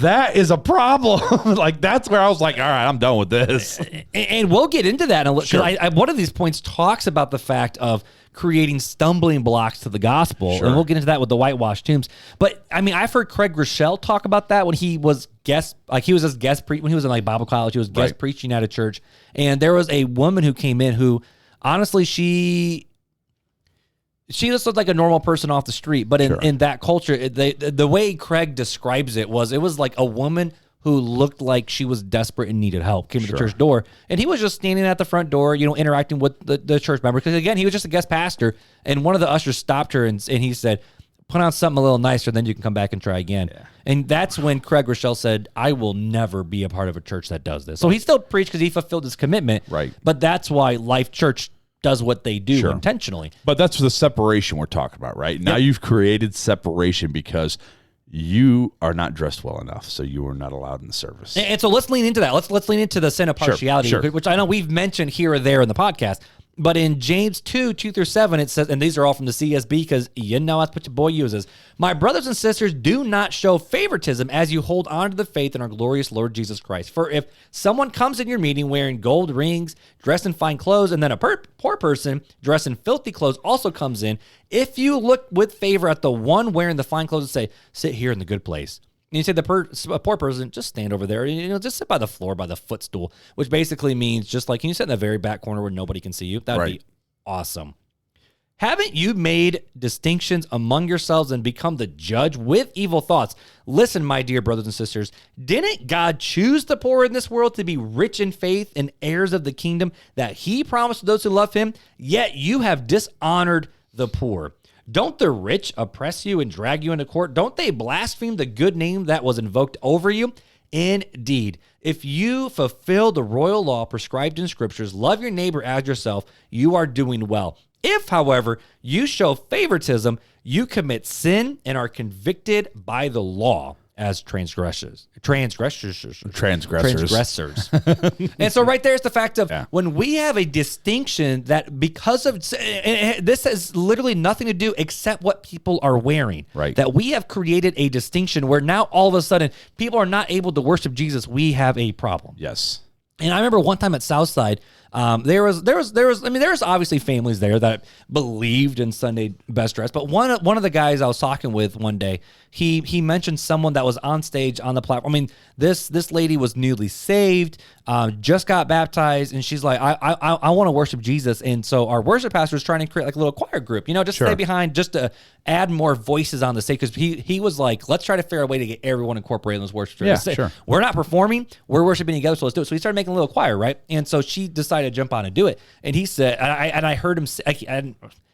That is a problem. Like, that's where I was like, all right, I'm done with this. And we'll get into that. Sure. One of these points talks about the fact of creating stumbling blocks to the gospel. Sure. And we'll get into that with the whitewashed tombs. But, I mean, I've heard Craig Rochelle talk about that when he was when he was in like Bible college, he was guest preaching at a church. And there was a woman who came in who, honestly, she just looked like a normal person off the street, but in that culture, the way Craig describes it was like a woman who looked like she was desperate and needed help came to the church door, and he was just standing at the front door, interacting with the church members, because again, he was just a guest pastor, and one of the ushers stopped her and he said, "Put on something a little nicer, then you can come back and try again." Yeah. And that's when Craig Rochelle said, "I will never be a part of a church that does this." So he still preached because he fulfilled his commitment, right? But that's why Life Church does what they do intentionally. But that's the separation we're talking about, right? Now you've created separation because you are not dressed well enough, so you are not allowed in the service. And so let's lean into that. Let's lean into the sin of partiality, which I know we've mentioned here or there in the podcast. But in James 2:2-7, it says, and these are all from the CSB because that's what your boy uses. "My brothers and sisters, do not show favoritism as you hold on to the faith in our glorious Lord Jesus Christ. For if someone comes in your meeting wearing gold rings, dressed in fine clothes, and then a poor person dressed in filthy clothes also comes in, if you look with favor at the one wearing the fine clothes and say, 'Sit here in the good place,' and you say a poor person, just stand over there, just sit by the floor, by the footstool," which basically means just like, can you sit in the very back corner where nobody can see you? That would be awesome. "Haven't you made distinctions among yourselves and become the judge with evil thoughts? Listen, my dear brothers and sisters, didn't God choose the poor in this world to be rich in faith and heirs of the kingdom that he promised to those who love him? Yet you have dishonored the poor. Don't the rich oppress you and drag you into court? Don't they blaspheme the good name that was invoked over you? Indeed, if you fulfill the royal law prescribed in scriptures, love your neighbor as yourself, you are doing well. If, however, you show favoritism, you commit sin and are convicted by the law as transgressors. And so right there's the fact of when we have a distinction that because of, this has literally nothing to do except what people are wearing. Right. That we have created a distinction where now all of a sudden people are not able to worship Jesus. We have a problem. Yes. And I remember one time at Southside, there was obviously families there that believed in Sunday best dress, but one of the guys I was talking with one day, he mentioned someone that was on stage on the platform. I mean, this lady was newly saved, just got baptized, and she's like, I want to worship Jesus. And so our worship pastor is trying to create like a little choir group, just stay behind, just to add more voices on the stage, because he was like, let's try to figure out a way to get everyone incorporated in this worship. Yeah, sure. We're not performing, we're worshiping together, so let's do it. So he started making a little choir, right? And so she decided to jump on and do it. And he said, and I heard him say,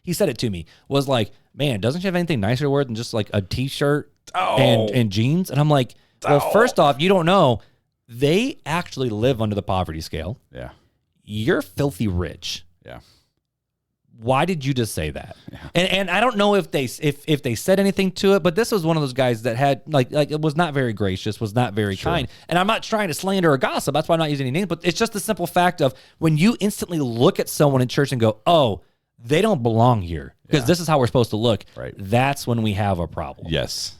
he said it to me, was like, man, doesn't she have anything nicer to wear than just like a t-shirt and jeans? And I'm like, well, first off, you don't know. They actually live under the poverty scale. Yeah. You're filthy rich. Yeah. Why did you just say that? Yeah. And I don't know if they said anything to it, but this was one of those guys that had like it was not very gracious, was not very kind. And I'm not trying to slander or gossip. That's why I'm not using any names. But it's just the simple fact of when you instantly look at someone in church and go, oh, they don't belong here because this is how we're supposed to look. Right. That's when we have a problem. Yes.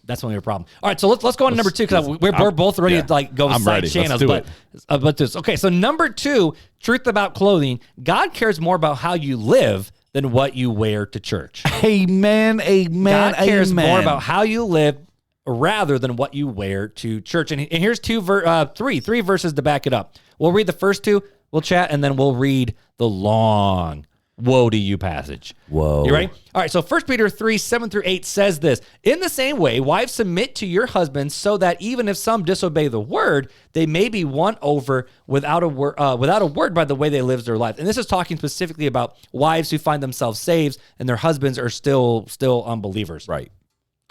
That's when we have a problem. All right, so let's go on to number 2 because we're both ready to like go side channels. But this okay. So number 2, truth about clothing. God cares more about how you live than what you wear to church. Amen. God cares more about how you live rather than what you wear to church. And here's three verses to back it up. We'll read the first 2. We'll chat, and then we'll read the long woe to you passage. Whoa. You ready? All right, so 1 Peter 3:7-8 says this. In the same way, wives, submit to your husbands so that even if some disobey the word, they may be won over without a word by the way they live their life. And this is talking specifically about wives who find themselves saved and their husbands are still unbelievers. Right.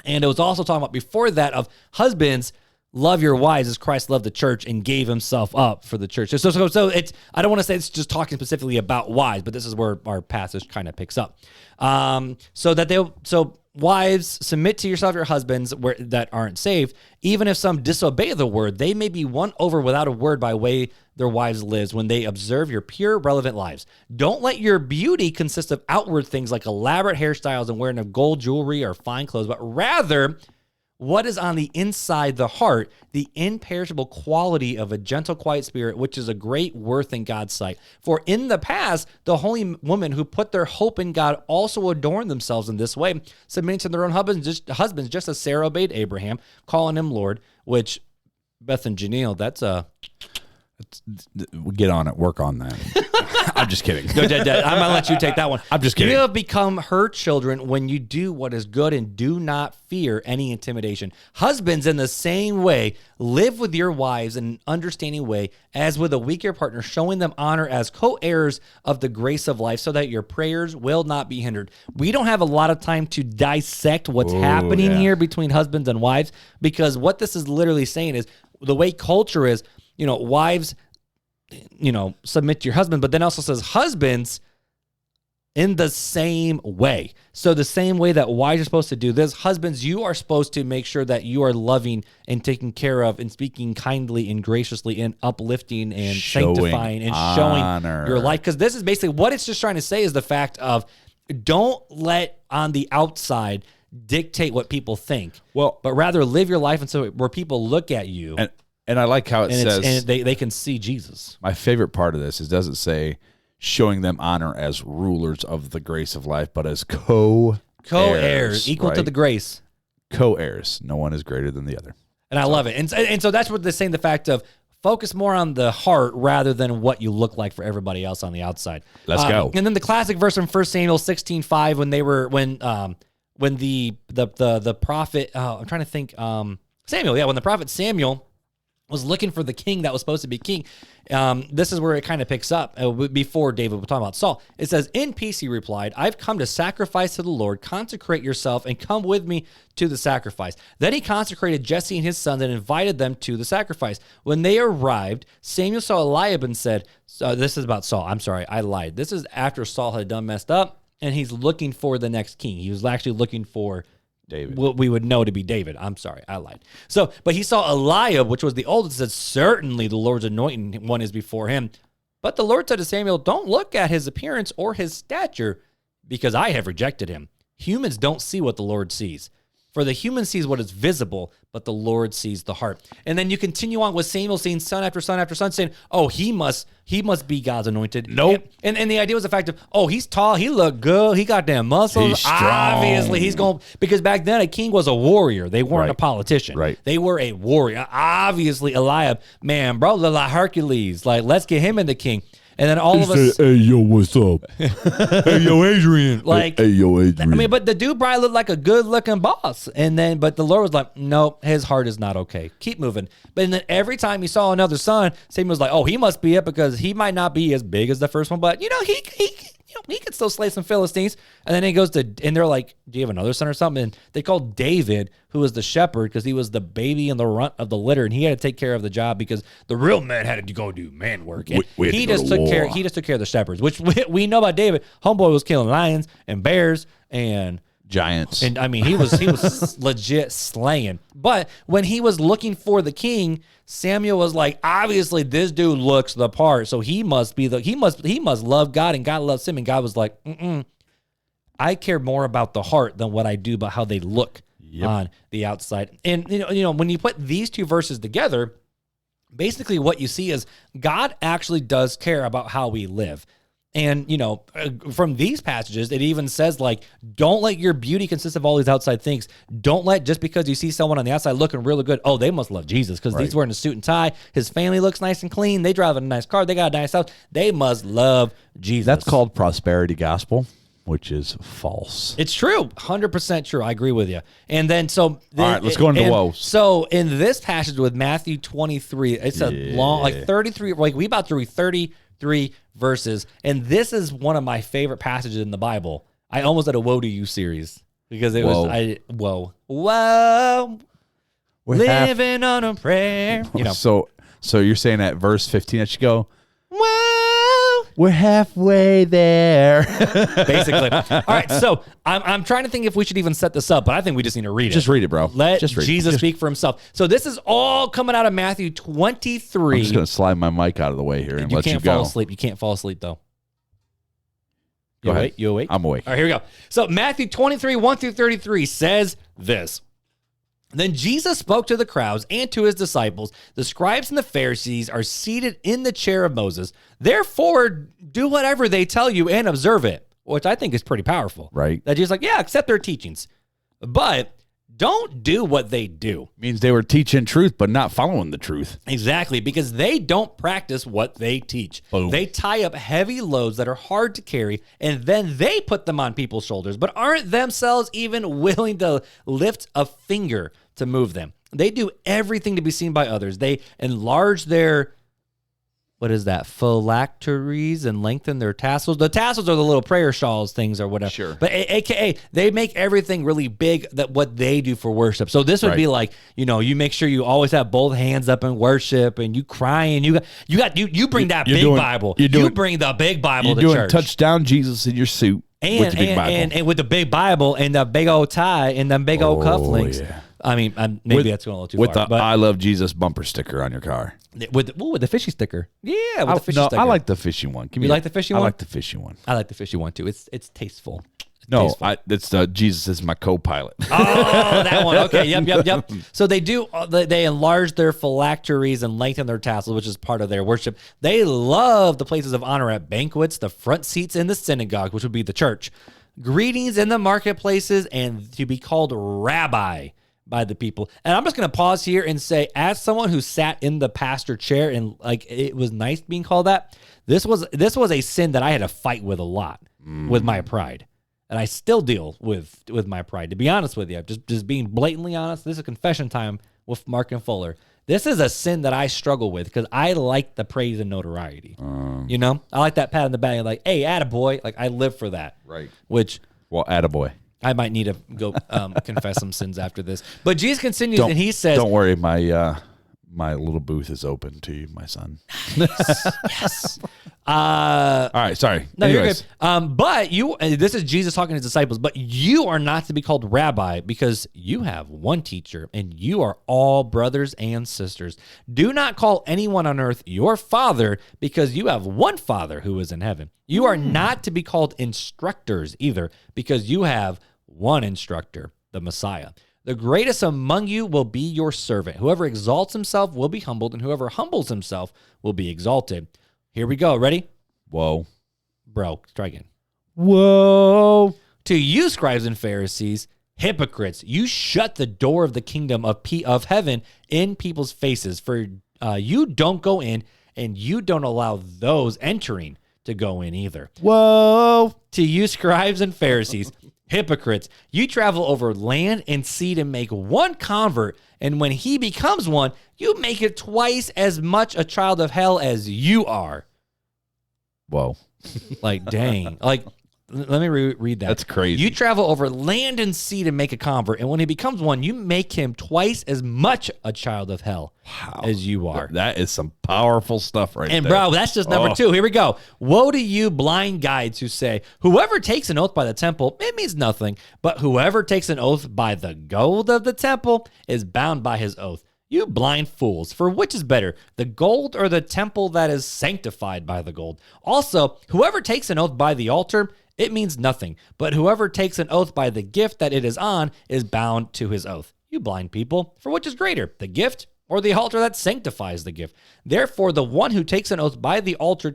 And it was also talking about before that of husbands, love your wives as Christ loved the church and gave himself up for the church. So it's, I don't want to say it's just talking specifically about wives, but this is where our passage kind of picks up. So wives, submit to yourself your husbands that aren't saved. Even if some disobey the word, they may be won over without a word by way their wives lives when they observe your pure, relevant lives. Don't let your beauty consist of outward things like elaborate hairstyles and wearing of gold jewelry or fine clothes, but rather what is on the inside the heart, the imperishable quality of a gentle, quiet spirit, which is a great worth in God's sight. For in the past, the holy women who put their hope in God also adorned themselves in this way, submitting to their own husbands, just as Sarah obeyed Abraham, calling him Lord, which, Beth and Janelle, that's a... Get on it. Work on that. I'm just kidding. I'm going to let you take that one. I'm just kidding. You have become her children when you do what is good and do not fear any intimidation. Husbands, in the same way, live with your wives in an understanding way as with a weaker partner, showing them honor as co-heirs of the grace of life so that your prayers will not be hindered. We don't have a lot of time to dissect what's happening here between husbands and wives, because what this is literally saying is the way culture is, wives, submit to your husband, but then also says husbands in the same way. So the same way that wives are supposed to do this, husbands, you are supposed to make sure that you are loving and taking care of and speaking kindly and graciously and uplifting and sanctifying and showing your life. Because this is basically what it's just trying to say is the fact of don't let on the outside dictate what people think. Well, but rather live your life and so where people look at you. And I like how it says... And they can see Jesus. My favorite part of this is doesn't say showing them honor as rulers of the grace of life, but as co-heirs, equal to the grace. Co-heirs. No one is greater than the other. And I love it. And so that's what they're saying, the fact of focus more on the heart rather than what you look like for everybody else on the outside. Let's go. And then the classic verse from 1 Samuel 16:5 when the prophet... I'm trying to think... Samuel, when the prophet Samuel was looking for the king that was supposed to be king. This is where it kind of picks up before David. We're talking about Saul. It says, in peace, he replied, I've come to sacrifice to the Lord. Consecrate yourself and come with me to the sacrifice. Then he consecrated Jesse and his sons and invited them to the sacrifice. When they arrived, Samuel saw Eliab and said, this is about Saul. I'm sorry, I lied. This is after Saul had done messed up and he's looking for the next king. He was actually looking for David. What we would know to be David. I'm sorry, I lied. So, but he saw Eliab, which was the oldest, and said, certainly the Lord's anointing one is before him. But the Lord said to Samuel, don't look at his appearance or his stature, because I have rejected him. Humans don't see what the Lord sees. For the human sees what is visible, but the Lord sees the heart. And then you continue on with Samuel seeing son after son after son saying, oh, he must be God's anointed. Nope. And the idea was the fact of, oh, he's tall, he looked good, he got damn muscles. He's strong. Obviously, he's going, because back then a king was a warrior. They weren't a politician. Right. They were a warrior. Obviously, Eliab, man, bro, look like Hercules. Like, let's get him in the king. And then all of us, hey, yo, what's up? Hey, yo, Adrian. Like, hey, yo, Adrian. I mean, but the dude probably looked like a good-looking boss. And then, but the Lord was like, nope, his heart is not okay. Keep moving. But then every time he saw another son, Samuel was like, oh, he must be it because he might not be as big as the first one, but he could still slay some Philistines. And then he goes to, and they're like, do you have another son or something? And they called David, who was the shepherd, because he was the baby and the runt of the litter, and he had to take care of the job because the real man had to go do man work. And he just took care of the shepherds, which we know about David. Homeboy was killing lions and bears and giants. And I mean, he was legit slaying. But when he was looking for the king, Samuel was like, obviously this dude looks the part, so he must love God, and God loves him. And God was like, I care more about the heart than what I do about how they look on the outside. And you know, when you put these two verses together, basically what you see is God actually does care about how we live. And, you know, from these passages, it even says, like, don't let your beauty consist of all these outside things. Don't let, just because you see someone on the outside looking really good, oh, they must love Jesus because he's wearing a suit and tie. His family looks nice and clean. They drive a nice car. They got a nice house. They must love Jesus. That's called prosperity gospel, which is false. It's true. 100% true. I agree with you. And then, so. All right, let's go into woes. So, in this passage with Matthew 23, it's a long, like 33, like we about to read 33 verses, and this is one of my favorite passages in the Bible. I almost had a woe to you series because it was living on a prayer. You know. So you're saying at verse 15 that you go, whoa, we're halfway there. Basically. All right, so I'm trying to think if we should even set this up, but I think we just need to read it. Just read it, bro. Let Jesus speak for himself. So this is all coming out of Matthew 23. I'm just going to slide my mic out of the way here and let you go. You can't fall asleep. You can't fall asleep, though. Go ahead. You awake? I'm awake. All right, here we go. So Matthew 23, 1 through 33 says this. Then Jesus spoke to the crowds and to his disciples. The scribes and the Pharisees are seated in the chair of Moses. Therefore, do whatever they tell you and observe it, which I think is pretty powerful. Right. That Jesus like, yeah, accept their teachings. But don't do what they do. Means they were teaching truth, but not following the truth. Exactly, because they don't practice what they teach. Boom. They tie up heavy loads that are hard to carry, and then they put them on people's shoulders, but aren't themselves even willing to lift a finger to move them. They do everything to be seen by others. They enlarge their, phylacteries, and lengthen their tassels. The tassels are the little prayer shawls things or whatever. Sure. But AKA, they make everything really big, that what they do for worship. So this would be like, you make sure you always have both hands up in worship, and you cry, and you bring that big Bible. You bring the big Bible to church. You're doing touchdown Jesus in your suit with the big Bible. And with the big Bible and the big old tie and the big old cufflinks. Yeah. I mean, maybe that's going a little too far. With the I Love Jesus bumper sticker on your car. With the fishy sticker. Yeah, with the fishy sticker. I like the fishy one. You like the fishy one? I like the fishy one. I like the fishy one, too. It's tasteful. It's Jesus is my co-pilot. Oh, that one. Okay, yep. So they enlarge their phylacteries and lengthen their tassels, which is part of their worship. They love the places of honor at banquets, the front seats in the synagogue, which would be the church, greetings in the marketplaces, and to be called rabbi by the people. And I'm just going to pause here and say, as someone who sat in the pastor chair and like it was nice being called that, this was a sin that I had to fight with a lot with my pride. And I still deal with my pride. To be honest with you, just being blatantly honest, this is confession time with Marc and Fuller. This is a sin that I struggle with because I like the praise and notoriety. I like that pat on the back. Like, hey, attaboy. Like, I live for that. Right. Well, attaboy. I might need to go confess some sins after this. But Jesus continues and he says, don't worry, my little booth is open to you, my son. Yes. All right, sorry. No, anyways. You're good. But this is Jesus talking to his disciples, but you are not to be called rabbi because you have one teacher and you are all brothers and sisters. Do not call anyone on earth your father because you have one Father who is in heaven. You are not to be called instructors either because you have one instructor, the Messiah. The greatest among you will be your servant. Whoever exalts himself will be humbled, and whoever humbles himself will be exalted. Here we go. Ready? Whoa. Bro, try again. Whoa. To you, scribes and Pharisees, hypocrites, you shut the door of the kingdom of heaven in people's faces, for you don't go in, and you don't allow those entering to go in either. Whoa. To you, scribes and Pharisees, hypocrites, you travel over land and sea to make one convert, and when he becomes one, you make it twice as much a child of hell as you are. Whoa. Like, dang. Like, let me read that. That's crazy. You travel over land and sea to make a convert, and when he becomes one, you make him twice as much a child of hell as you are. That is some powerful stuff right there. And bro, that's just number 2. Here we go. Woe to you blind guides who say, whoever takes an oath by the temple, it means nothing, but whoever takes an oath by the gold of the temple is bound by his oath. You blind fools, for which is better, the gold or the temple that is sanctified by the gold? Also, whoever takes an oath by the altar, it means nothing, but whoever takes an oath by the gift that it is on is bound to his oath. You blind people, for which is greater, the gift or the altar that sanctifies the gift? Therefore, the one who takes an oath by the altar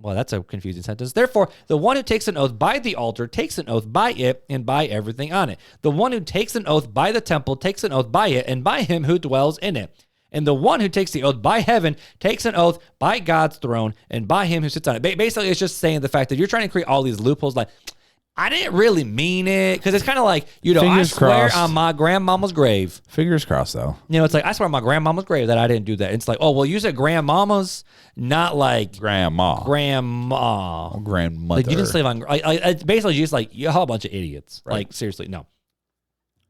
well, that's a confusing sentence. Therefore, the one who takes an oath by the altar takes an oath by it and by everything on it. The one who takes an oath by the temple takes an oath by it and by him who dwells in it. And the one who takes the oath by heaven takes an oath by God's throne and by him who sits on it. Basically, it's just saying the fact that you're trying to create all these loopholes like, I didn't really mean it. Because it's kind of like, I swear on my grandmama's grave. Fingers crossed, though. It's like, I swear on my grandmama's grave that I didn't do that. It's like, oh, well, you said grandmama's, not like grandma. Or grandmother. Like, you didn't say on. It's basically just like, you're a bunch of idiots. Right. Like, seriously, no.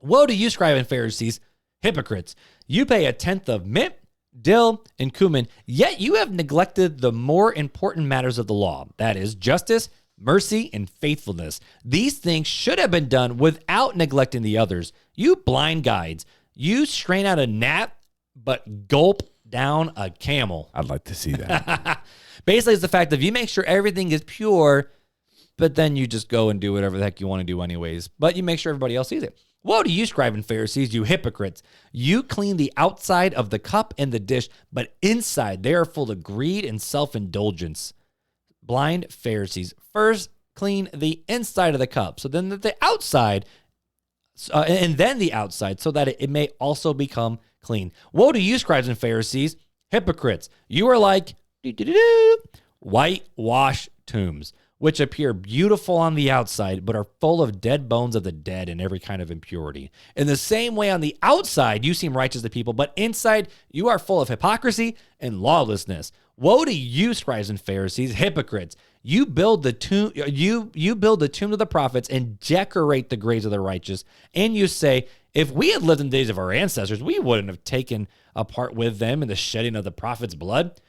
Woe to you, scribe and Pharisees, hypocrites. You pay a tenth of mint, dill, and cumin, yet you have neglected the more important matters of the law. That is justice, mercy, and faithfulness. These things should have been done without neglecting the others. You blind guides, you strain out a gnat, but gulp down a camel. I'd like to see that. Basically, it's the fact that if you make sure everything is pure, but then you just go and do whatever the heck you want to do anyways, but you make sure everybody else sees it. Woe to you, scribe and Pharisees, you hypocrites. You clean the outside of the cup and the dish, but inside they are full of greed and self-indulgence. Blind Pharisees, first clean the inside of the cup, so then the outside, and then the outside, so that it may also become clean. Woe to you, scribes and Pharisees, hypocrites. You are like whitewashed tombs, which appear beautiful on the outside, but are full of dead bones of the dead and every kind of impurity. In the same way, on the outside, you seem righteous to people, but inside, you are full of hypocrisy and lawlessness. Woe to you, scribes and Pharisees, hypocrites! You build the tomb. You build the tomb of the prophets and decorate the graves of the righteous. And you say, if we had lived in the days of our ancestors, we wouldn't have taken a part with them in the shedding of the prophets' blood.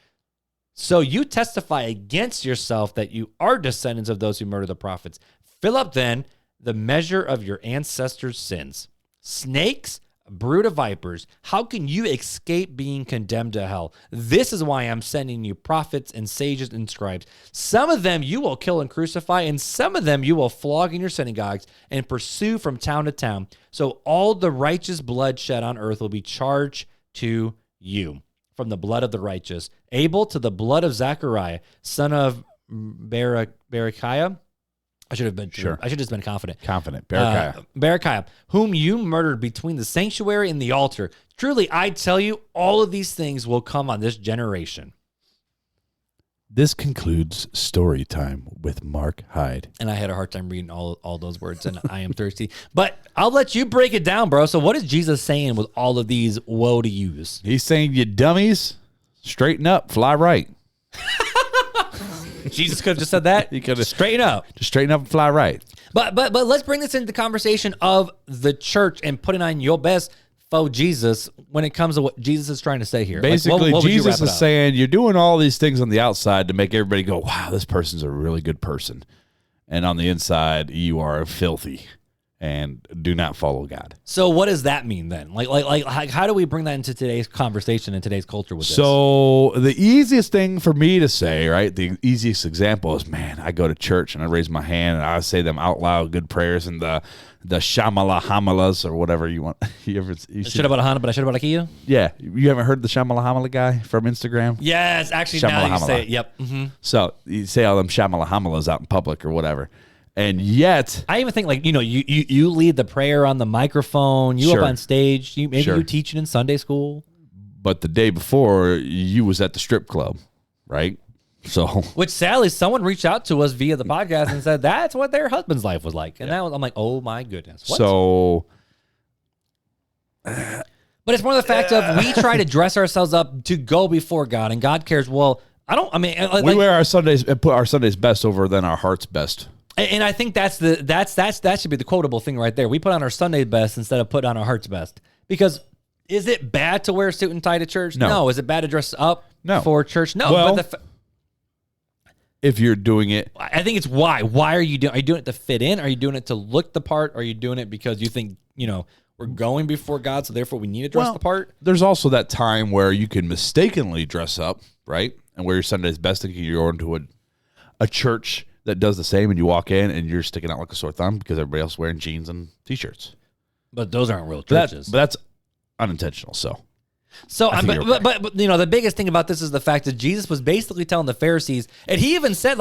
So you testify against yourself that you are descendants of those who murder the prophets. Fill up then the measure of your ancestors' sins. Snakes, brood of vipers, how can you escape being condemned to hell? This is why I'm sending you prophets and sages and scribes. Some of them you will kill and crucify, and some of them you will flog in your synagogues and pursue from town to town. So all the righteous blood shed on earth will be charged to you. From the blood of the righteous, Abel to the blood of Zechariah, son of Berechiah. I should have just been confident. Berechiah, whom you murdered between the sanctuary and the altar. Truly, I tell you, all of these things will come on this generation. This concludes story time with Mark Hyde. And I had a hard time reading all those words, and I am thirsty. But I'll let you break it down, bro. So what is Jesus saying with all of these woe to yous? He's saying, you dummies, straighten up, fly right. Jesus could have just said that. He could have straighten up. Just straighten up and fly right. But let's bring this into the conversation of the church and putting on your best for Jesus when it comes to what Jesus is trying to say here. Basically, what Jesus is saying, you're doing all these things on the outside to make everybody go, wow, this person's a really good person. And on the inside, you are filthy and do not follow God. So what does that mean then? Like how do we bring that into today's conversation and today's culture with this? So the easiest thing for me to say, right, the easiest example is, man, I go to church and I raise my hand and I say them out loud, good prayers, and the Shamala Hamalas or whatever you want. You should have bought a Honda, but I should have bought a Kia? Yeah. You haven't heard the Shamala Hamala guy from Instagram? Yes, actually, now you say it. Yep. Mm-hmm. So you say all them Shamala Hamalas out in public or whatever. And yet, I even think you lead the prayer on the microphone. You up on stage. You teach it in Sunday school. But the day before, you was at the strip club, right? So, which sadly, someone reached out to us via the podcast and said that's what their husband's life was like, and I'm like, oh my goodness. What? So, but it's more the fact of we try to dress ourselves up to go before God, and God cares. Well, We wear our Sundays and put our Sundays best over than our heart's best. And I think that should be the quotable thing right there. We put on our Sunday best instead of put on our heart's best. Because is it bad to wear a suit and tie to church? No. Is it bad to dress up for church? No. Well, but if you're doing it, I think it's why. Why are you doing? Are you doing it to fit in? Are you doing it to look the part? Are you doing it because you think we're going before God, so therefore we need to dress the part? There's also that time where you can mistakenly dress up, right, and wear your Sunday's best, thinking you're going to a church that does the same, and you walk in and you're sticking out like a sore thumb because everybody else is wearing jeans and t-shirts. But those aren't real churches. But that's unintentional. So but the biggest thing about this is the fact that Jesus was basically telling the Pharisees, and he even said,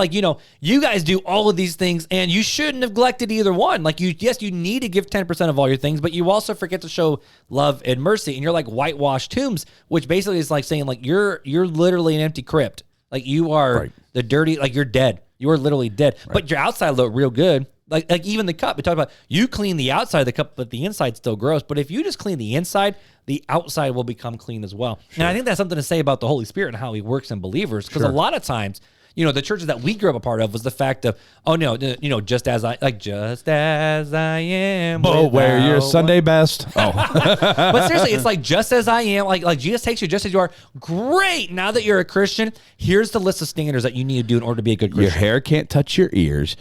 you guys do all of these things, and you shouldn't have neglected either one. You need to give 10% of all your things, but you also forget to show love and mercy, and you're like whitewashed tombs, which basically is like saying you're literally an empty crypt. You are the dirty, you're dead. You are literally dead, but your outside look real good. Like even the cup, we talked about you clean the outside of the cup, but the inside's still gross. But if you just clean the inside, the outside will become clean as well. Sure. And I think that's something to say about the Holy Spirit and how he works in believers. Because a lot of times, the churches that we grew up a part of was the fact of, just as I am. But wear your Sunday best. Oh, but seriously, it's just as I am. Like Jesus takes you just as you are. Great. Now that you're a Christian, here's the list of standards that you need to do in order to be a good Christian. Your hair can't touch your ears.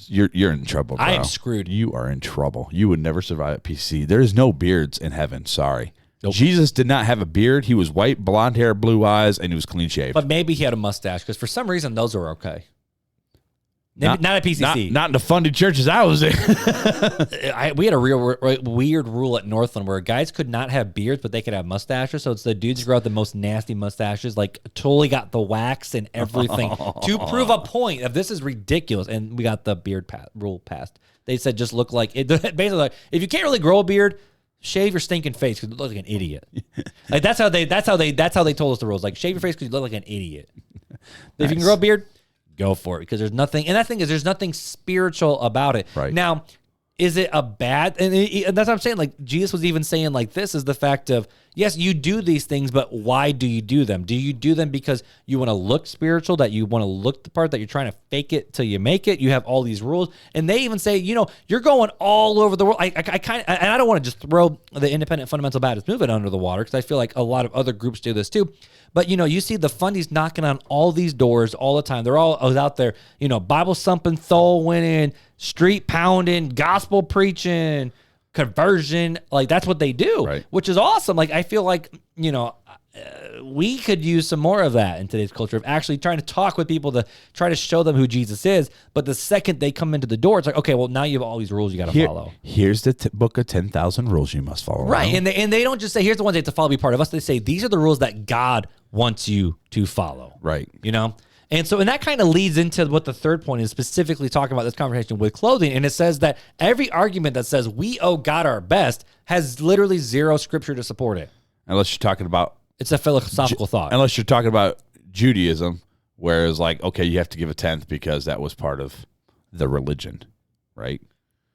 You're in trouble, bro. I am screwed. You are in trouble. You would never survive at PC. There's no beards in heaven. Sorry. Nope. Jesus did not have a beard. He was white, blonde hair, blue eyes, and he was clean shaved. But maybe he had a mustache because for some reason those are okay. Not at PCC. Not in the funded churches I was in. We had a real weird rule at Northland where guys could not have beards, but they could have mustaches. So it's the dudes who grow out the most nasty mustaches, totally got the wax and everything to prove a point of this is ridiculous. And we got the beard rule passed. They said just look like it. Basically, if you can't really grow a beard, shave your stinking face because you look like an idiot. That's how they told us the rules. Shave your face because you look like an idiot. Nice. If you can grow a beard, go for it because there's nothing. And that thing is, there's nothing spiritual about it. Right now, is it a bad? And that's what I'm saying. Jesus was even saying this is the fact of yes, you do these things, but why do you do them? Do you do them because you want to look spiritual? That you want to look the part? That you're trying to fake it till you make it? You have all these rules, and they even say you're going all over the world. I don't want to just throw the independent fundamental Baptist movement under the water because I feel like a lot of other groups do this too. But, you see the fundies knocking on all these doors all the time. They're all out there, Bible thumping, soul winning, street pounding, gospel preaching, conversion. That's what they do, which is awesome. I feel like, we could use some more of that in today's culture of actually trying to talk with people to try to show them who Jesus is. But the second they come into the door, it's okay, well, now you have all these rules you got to follow. Here's the book of 10,000 rules you must follow. Right. And they don't just say, here's the ones you have to follow, be part of us. They say, these are the rules that God wants you to follow. Right. And that kind of leads into what the third point is, specifically talking about this conversation with clothing. And it says that every argument that says we owe God our best has literally zero scripture to support it. Unless you're talking about... It's a philosophical thought. Unless you're talking about Judaism, whereas okay, you have to give a tenth because that was part of the religion, right?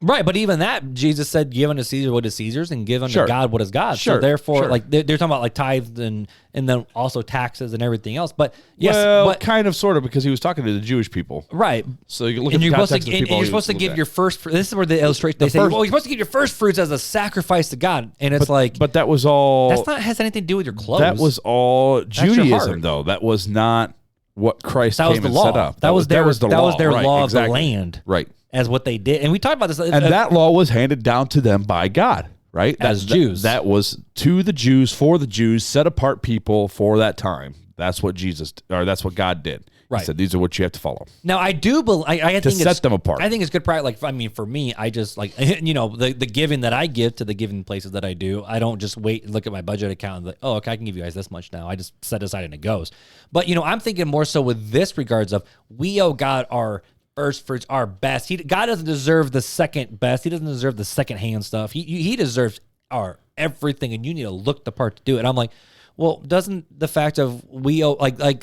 Right, but even that, Jesus said, give unto Caesar what is Caesar's and give unto God what is God's. Sure. So therefore, they're talking about tithes and then also taxes and everything else. But yes, kind of, sort of, because he was talking to the Jewish people. Right. So you look at the context of the people. You're supposed to give your first. This is where the illustration they say, well, you're supposed to give your first fruits as a sacrifice to God, and it's but that was all. That's not has anything to do with your clothes. That was all Judaism, though. That was not what Christ came and set up. That was their law of the land. Right. As what they did. And we talked about this. And that law was handed down to them by God, right? As Jews. That was to the Jews, for the Jews, set apart people for that time. That's what that's what God did. Right. He said, these are what you have to follow. Now, I do believe, I think set them apart. I think it's good practice. For me, I just the giving that I give to the giving places that I do, I don't just wait and look at my budget account and okay, I can give you guys this much now. I just set aside and it goes. But, I'm thinking more so with this regards of we owe God our first fruits, our best. God doesn't deserve the second best. He doesn't deserve the second hand stuff. He deserves our everything, and you need to look the part to do it. And I'm like, well, doesn't the fact of we owe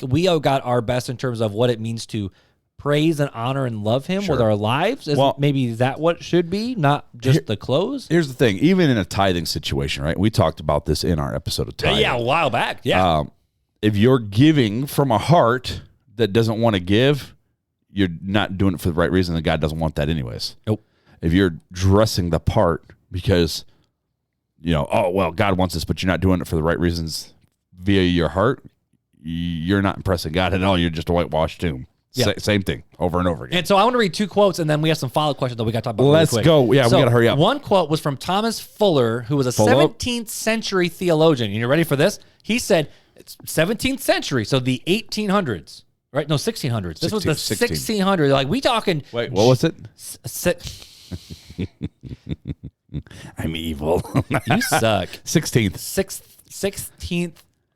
we owe God our best in terms of what it means to praise and honor and love Him with our lives? Maybe is that what it should be, not just the clothes? Here's the thing: even in a tithing situation, right? We talked about this in our episode of tithing. Yeah, a while back. Yeah, if you're giving from a heart that doesn't want to give, you're not doing it for the right reason, and God doesn't want that anyways. Nope. If you're dressing the part because, oh, well, God wants this, but you're not doing it for the right reasons via your heart, you're not impressing God at all. You're just a whitewashed tomb. Yeah. Same thing over and over again. And so I want to read 2 quotes, and then we have some follow-up questions that we got to talk about. Let's go. Yeah, so we got to hurry up. One quote was from Thomas Fuller, who was a 17th century theologian. You ready for this? He said, it's 17th century, so the 1800s, right? No, 1600s. This was the 1600s. Like, we talking... Wait, what was it? I'm evil. You suck. 16th.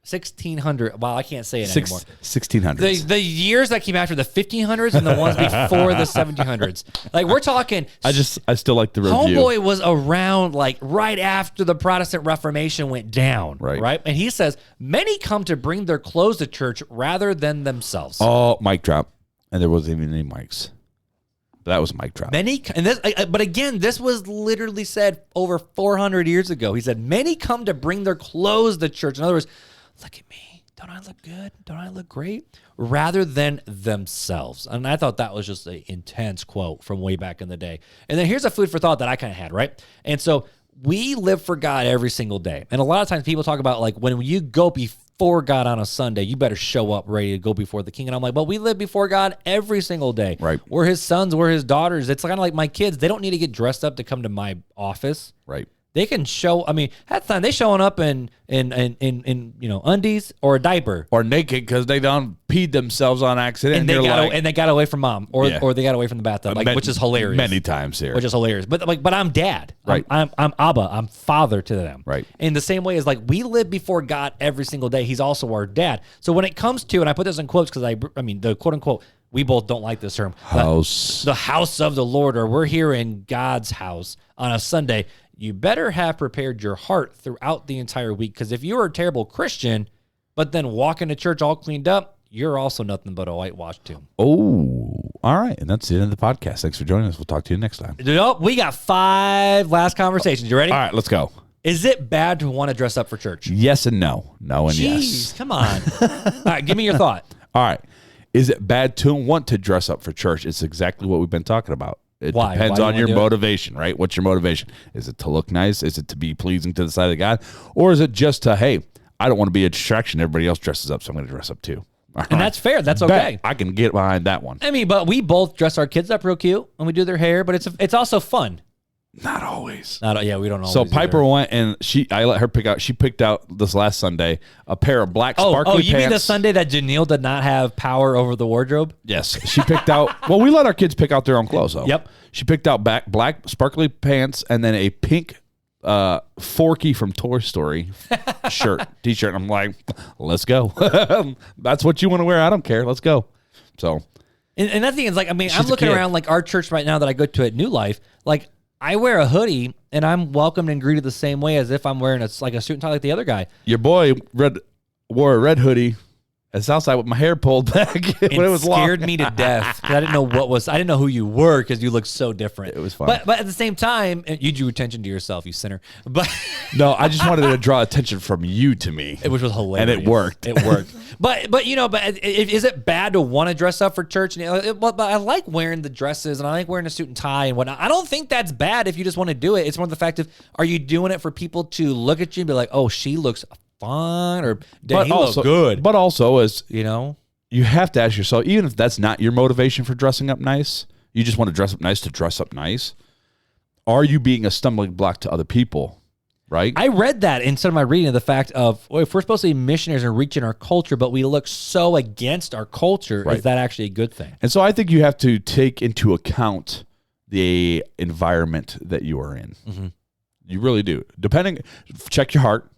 1600. Wow, I can't say it anymore. 1600s. The years that came after the 1500s and the ones before the 1700s. Like, we're talking. I still like the review. Homeboy was around like right after the Protestant Reformation went down. Right. And he says many come to bring their clothes to church rather than themselves. Oh, mic drop. And there wasn't even any mics. That was a mic drop. But again, this was literally said over 400 years ago. He said many come to bring their clothes to church. In other words, look at me. Don't I look good? Don't I look great? Rather than themselves. And I thought that was just an intense quote from way back in the day. And then here's a food for thought that I kind of had, right? And so we live for God every single day. And a lot of times people talk about, like, when you go before God on a Sunday, you better show up ready to go before the King. And I'm like, well, we live before God every single day. Right. We're his sons. We're his daughters. It's kind of like my kids. They don't need to get dressed up to come to my office. Right. They can show. I mean, half the time they showing up in undies or a diaper or naked because they done peed themselves on accident and they got away from mom or they got away from the bathtub, which is hilarious. Many times here, which is hilarious. But I'm dad. Right. I'm Abba. I'm father to them. Right. In the same way as like we live before God every single day. He's also our dad. So when it comes to, and I put this in quotes because I mean the quote unquote. We both don't like this term. House. The house of the Lord, or we're here in God's house on a Sunday. You better have prepared your heart throughout the entire week, because if you're a terrible Christian, but then walk into church all cleaned up, you're also nothing but a whitewashed tomb. Oh, all right. And that's the end of the podcast. Thanks for joining us. We'll talk to you next time. Nope, we got 5 last conversations. You ready? All right, let's go. Is it bad to want to dress up for church? Yes and no. No and Jeez, yes. Come on. All right, give me your thought. All right. Is it bad to want to dress up for church? It's exactly what we've been talking about. It depends on your motivation, right? What's your motivation? Is it to look nice? Is it to be pleasing to the sight of God? Or is it just to, hey, I don't want to be a distraction. Everybody else dresses up, so I'm going to dress up too. And that's fair. That's okay. I can get behind that one. I mean, but we both dress our kids up real cute and we do their hair, but it's also fun. Not always. We don't always. So Piper went and I let her pick out. She picked out this last Sunday a pair of black sparkly pants. You mean the Sunday that Janelle did not have power over the wardrobe? Yes. She picked out, well, we let our kids pick out their own clothes, though. Yep. She picked out black sparkly pants and then a pink Forky from Toy Story t-shirt. I'm like, let's go. That's what you want to wear. I don't care. Let's go. So. And that thing is like, I mean, I'm looking around like our church right now that I go to at New Life, like, I wear a hoodie, and I'm welcomed and greeted the same way as if I'm wearing a suit and tie like the other guy. Your boy wore a red hoodie at Southside with my hair pulled back when it was long. It scared me to death. I didn't know I didn't know who you were because you looked so different. It was fun. But at the same time, you drew attention to yourself, you sinner. But no, I just wanted to draw attention from you to me. Which was hilarious. And it worked. It worked. But is it bad to want to dress up for church? But I like wearing the dresses and I like wearing a suit and tie and whatnot. I don't think that's bad if you just want to do it. It's more the fact of, are you doing it for people to look at you and be like, oh, she looks fun, or he looks good. But also, as you have to ask yourself, even if that's not your motivation for dressing up nice, you just want to dress up nice to dress up nice, are you being a stumbling block to other people? Right? I read that in some of my reading of the fact of, if we're supposed to be missionaries and reaching our culture, but we look so against our culture, right, is that actually a good thing? And so I think you have to take into account the environment that you are in. Mm-hmm. You really do. Check your heart.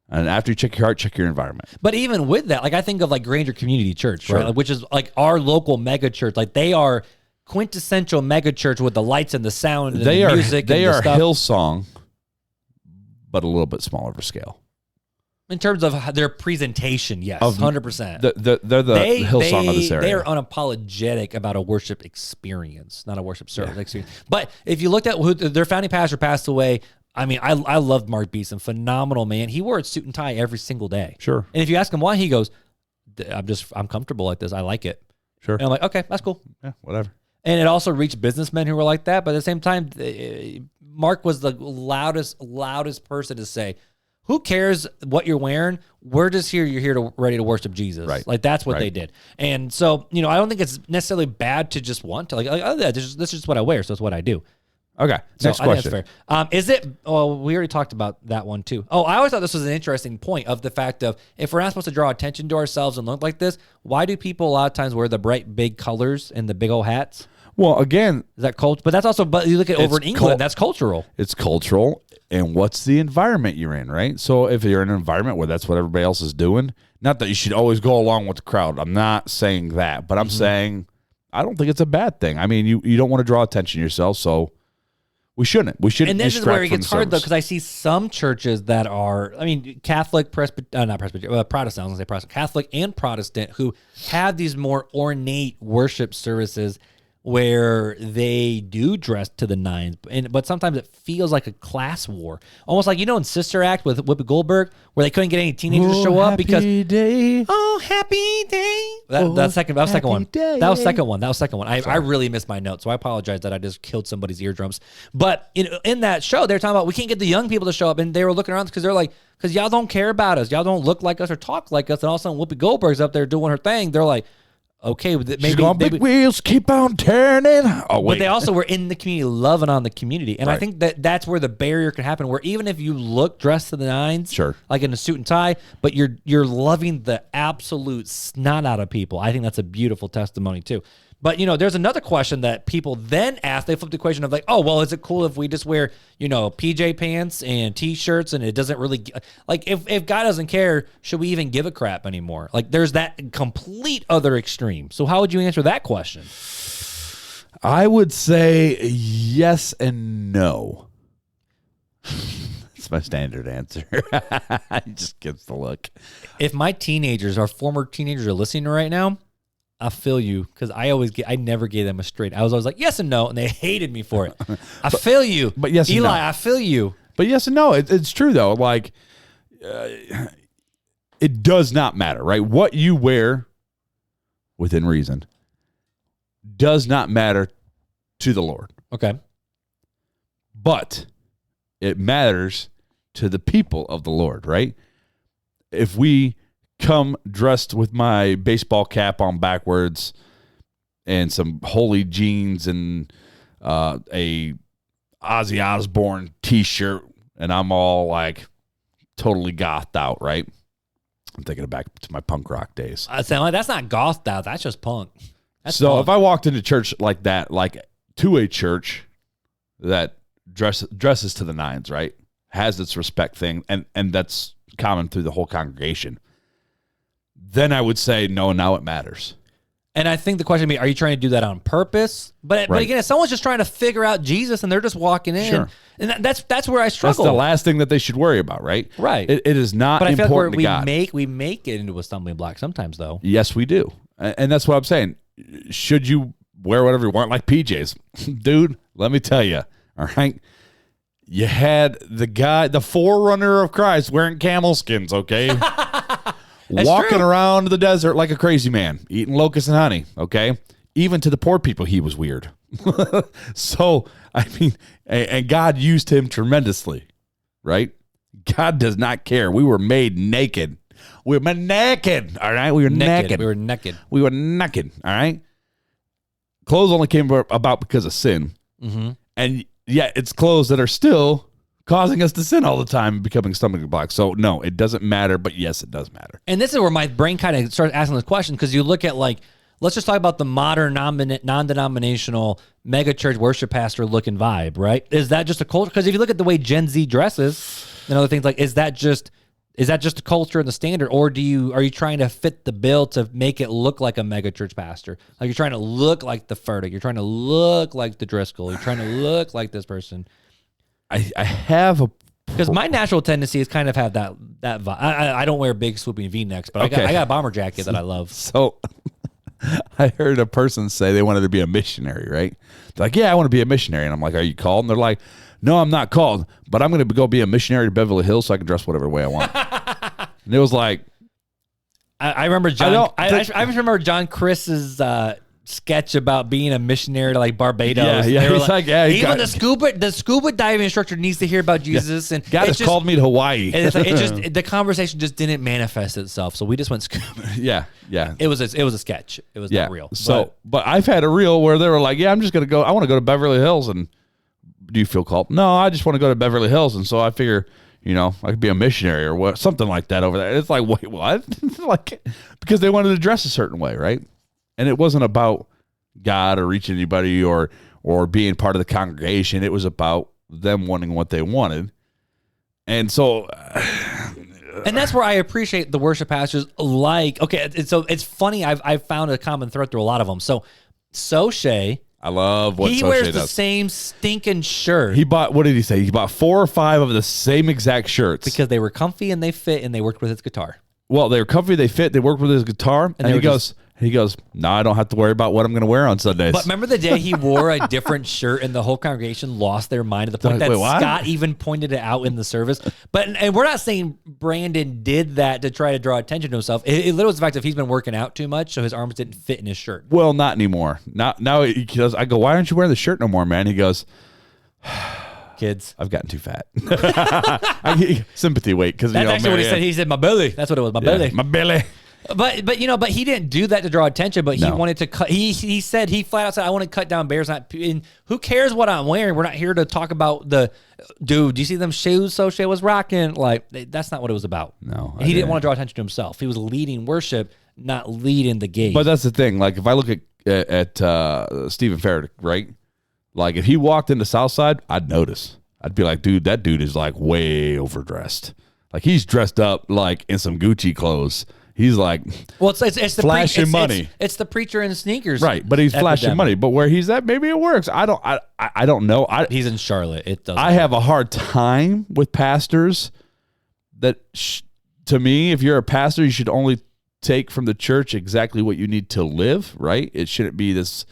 And after you check your heart, check your environment. But even with that, like I think of like Granger Community Church, right? Like, which is like our local mega church. Like they are quintessential mega church with the lights and the sound and the music. They are Hillsong, but a little bit smaller of a scale. In terms of their presentation, yes, 100%. They're the Hillsong of this area. They are unapologetic about a worship experience, not a worship service experience. But if you looked at who their founding pastor passed away, I mean, I loved Marc Beeson, phenomenal man. He wore a suit and tie every single day. Sure. And if you ask him why, he goes, I'm comfortable like this. I like it. Sure. And I'm like, okay, that's cool. Yeah, whatever. And it also reached businessmen who were like that. But at the same time, Mark was the loudest person to say, who cares what you're wearing? We're just here. You're here ready to worship Jesus. Right. Like that's what they did. And so, I don't think it's necessarily bad to just want to oh, yeah, this is just what I wear. So it's what I do. Okay. Next question. I think that's fair. Is it, we already talked about that one too. Oh, I always thought this was an interesting point of the fact of if we're not supposed to draw attention to ourselves and look like this, why do people a lot of times wear the bright big colors and the big old hats? Well, again, is that culture? But that's also, but you look at over in England, that's cultural. It's cultural. And what's the environment you're in, right? So if you're in an environment where that's what everybody else is doing, not that you should always go along with the crowd. I'm not saying that, but I'm saying I don't think it's a bad thing. I mean, you don't want to draw attention to yourself, so we shouldn't. And this is where it gets hard, though, because I see some churches that are, Catholic, Protestant, I was going to say Protestant, Catholic and Protestant, who have these more ornate worship services where they do dress to the nines, but sometimes it feels like a class war, almost like in Sister Act with Whoopi Goldberg, where they couldn't get any teenagers to show up because happy day. That was second one. I really missed my notes, so I apologize that I just killed somebody's eardrums. But in that show, they're talking about we can't get the young people to show up, and they were looking around because they're like, because y'all don't care about us, y'all don't look like us or talk like us, and all of a sudden Whoopi Goldberg's up there doing her thing. They're like, okay, maybe big wheels keep on turning. Oh, wait. But they also were in the community, loving on the community, and I think that's where the barrier can happen. Where even if you look dressed to the nines, sure, like in a suit and tie, but you're loving the absolute snot out of people. I think that's a beautiful testimony too. But there's another question that people then ask. They flip the question of like, oh, well, is it cool if we just wear PJ pants and t-shirts and it doesn't really like if God doesn't care, should we even give a crap anymore? Like there's that complete other extreme. So how would you answer that question? I would say yes and no. That's my standard answer. He just gives the look. If my our former teenagers are listening right now, I feel you, because I never gave them a straight. I was always like, yes and no, and they hated me for it. I feel you. But yes and Eli, no. I feel you. But yes and no. It's true, though. Like, it does not matter, right? What you wear, within reason, does not matter to the Lord. Okay. But it matters to the people of the Lord, right? If we come dressed with my baseball cap on backwards and some holy jeans and a Ozzy Osbourne t-shirt, and I'm all like totally gothed out, right? I'm thinking back to my punk rock days. I sound like that's not gothed out, that's just punk. That's so punk. If I walked into church like that, like to a church that dresses to the nines, right, has its respect thing, and that's common through the whole congregation, then I would say, no, now it matters. And I think the question would be, are you trying to do that on purpose? But again, if someone's just trying to figure out Jesus and they're just walking in, sure, and that's where I struggle. That's the last thing that they should worry about, right? Right. It is not but important to God. We make it into a stumbling block sometimes, though. Yes, we do. And that's what I'm saying. Should you wear whatever you want, like PJs? Dude, let me tell you, all right? You had the forerunner of Christ wearing camel skins, okay? Walking around the desert like a crazy man, eating locusts and honey, okay? Even to the poor people, he was weird. So, I mean, and God used him tremendously, right? God does not care. We were made naked. We were naked, all right? We were naked. We were naked. We were naked, all right? Clothes only came about because of sin. Mm-hmm. And yet it's clothes that are still causing us to sin all the time and becoming stumbling blocks. So, no, it doesn't matter, but yes, it does matter. And this is where my brain kind of starts asking this question, because you look at, like, let's just talk about the modern non-denominational mega-church worship pastor looking vibe, right? Is that just a culture? Because if you look at the way Gen Z dresses and other things, like, is that just a culture and the standard, or are you trying to fit the bill to make it look like a mega-church pastor? Like, you're trying to look like the Furtick, you're trying to look like the Driscoll, you're trying to look like this person. I have a... Because my natural tendency is kind of have that vibe. I don't wear big swooping V-necks, but I got a bomber jacket that I love. So I heard a person say they wanted to be a missionary, right? They're like, yeah, I want to be a missionary. And I'm like, are you called? And they're like, no, I'm not called, but I'm going to go be a missionary to Beverly Hills so I can dress whatever way I want. And it was like, I remember John. I remember John Chris's sketch about being a missionary to like Barbados. Yeah. He's like, even the scuba diving instructor needs to hear about Jesus. And God has called me to Hawaii. And the conversation just didn't manifest itself. So we just went scuba. Yeah. It was a sketch. It was not real. So, but I've had a reel where they were like, I'm just gonna go. I want to go to Beverly Hills. And do you feel called? No, I just want to go to Beverly Hills. And so I figure, I could be a missionary or what, something like that over there. It's like, wait, what? Like, because they wanted to dress a certain way, right? And it wasn't about God or reaching anybody or being part of the congregation. It was about them wanting what they wanted. And so... and that's where I appreciate the worship pastors like... Okay, so it's funny. I've found a common thread through a lot of them. So Shay... I love what he Shay wears does. The same stinking shirt. He bought, what did he say? He bought 4 or 5 of the same exact shirts. Because they were comfy and they fit and they worked with his guitar. Well, they were comfy, they fit, they worked with his guitar, and he goes, no, I don't have to worry about what I'm going to wear on Sundays. But remember the day he wore a different shirt and the whole congregation lost their mind to the point that Scott even pointed it out in the service. And we're not saying Brandon did that to try to draw attention to himself. It literally was the fact that he's been working out too much, so his arms didn't fit in his shirt. Well, not anymore. Now he goes, I go, why aren't you wearing the shirt no more, man? He goes... Kids, I've gotten too fat. Sympathy weight, because that's actually what he said. He said my belly. That's what it was. My belly. My belly. But he didn't do that to draw attention. But he wanted to cut. He said he flat out said I want to cut down bears. And who cares what I'm wearing? We're not here to talk about the dude. Do you see them shoes? Shay was rocking. Like that's not what it was about. No, he didn't want to draw attention to himself. He was leading worship, not leading the gaze. But that's the thing. Like if I look at Stephen Farrett, right? Like, if he walked into Southside, I'd notice. I'd be like, dude, that dude is, like, way overdressed. Like, he's dressed up, like, in some Gucci clothes. He's, like, well, it's the flashing money. It's the preacher in sneakers. Right, but he's flashing money. But where he's at, maybe it works. I don't know. He's in Charlotte. It doesn't. I have a hard time with pastors that, to me, if you're a pastor, you should only take from the church exactly what you need to live, right? It shouldn't be this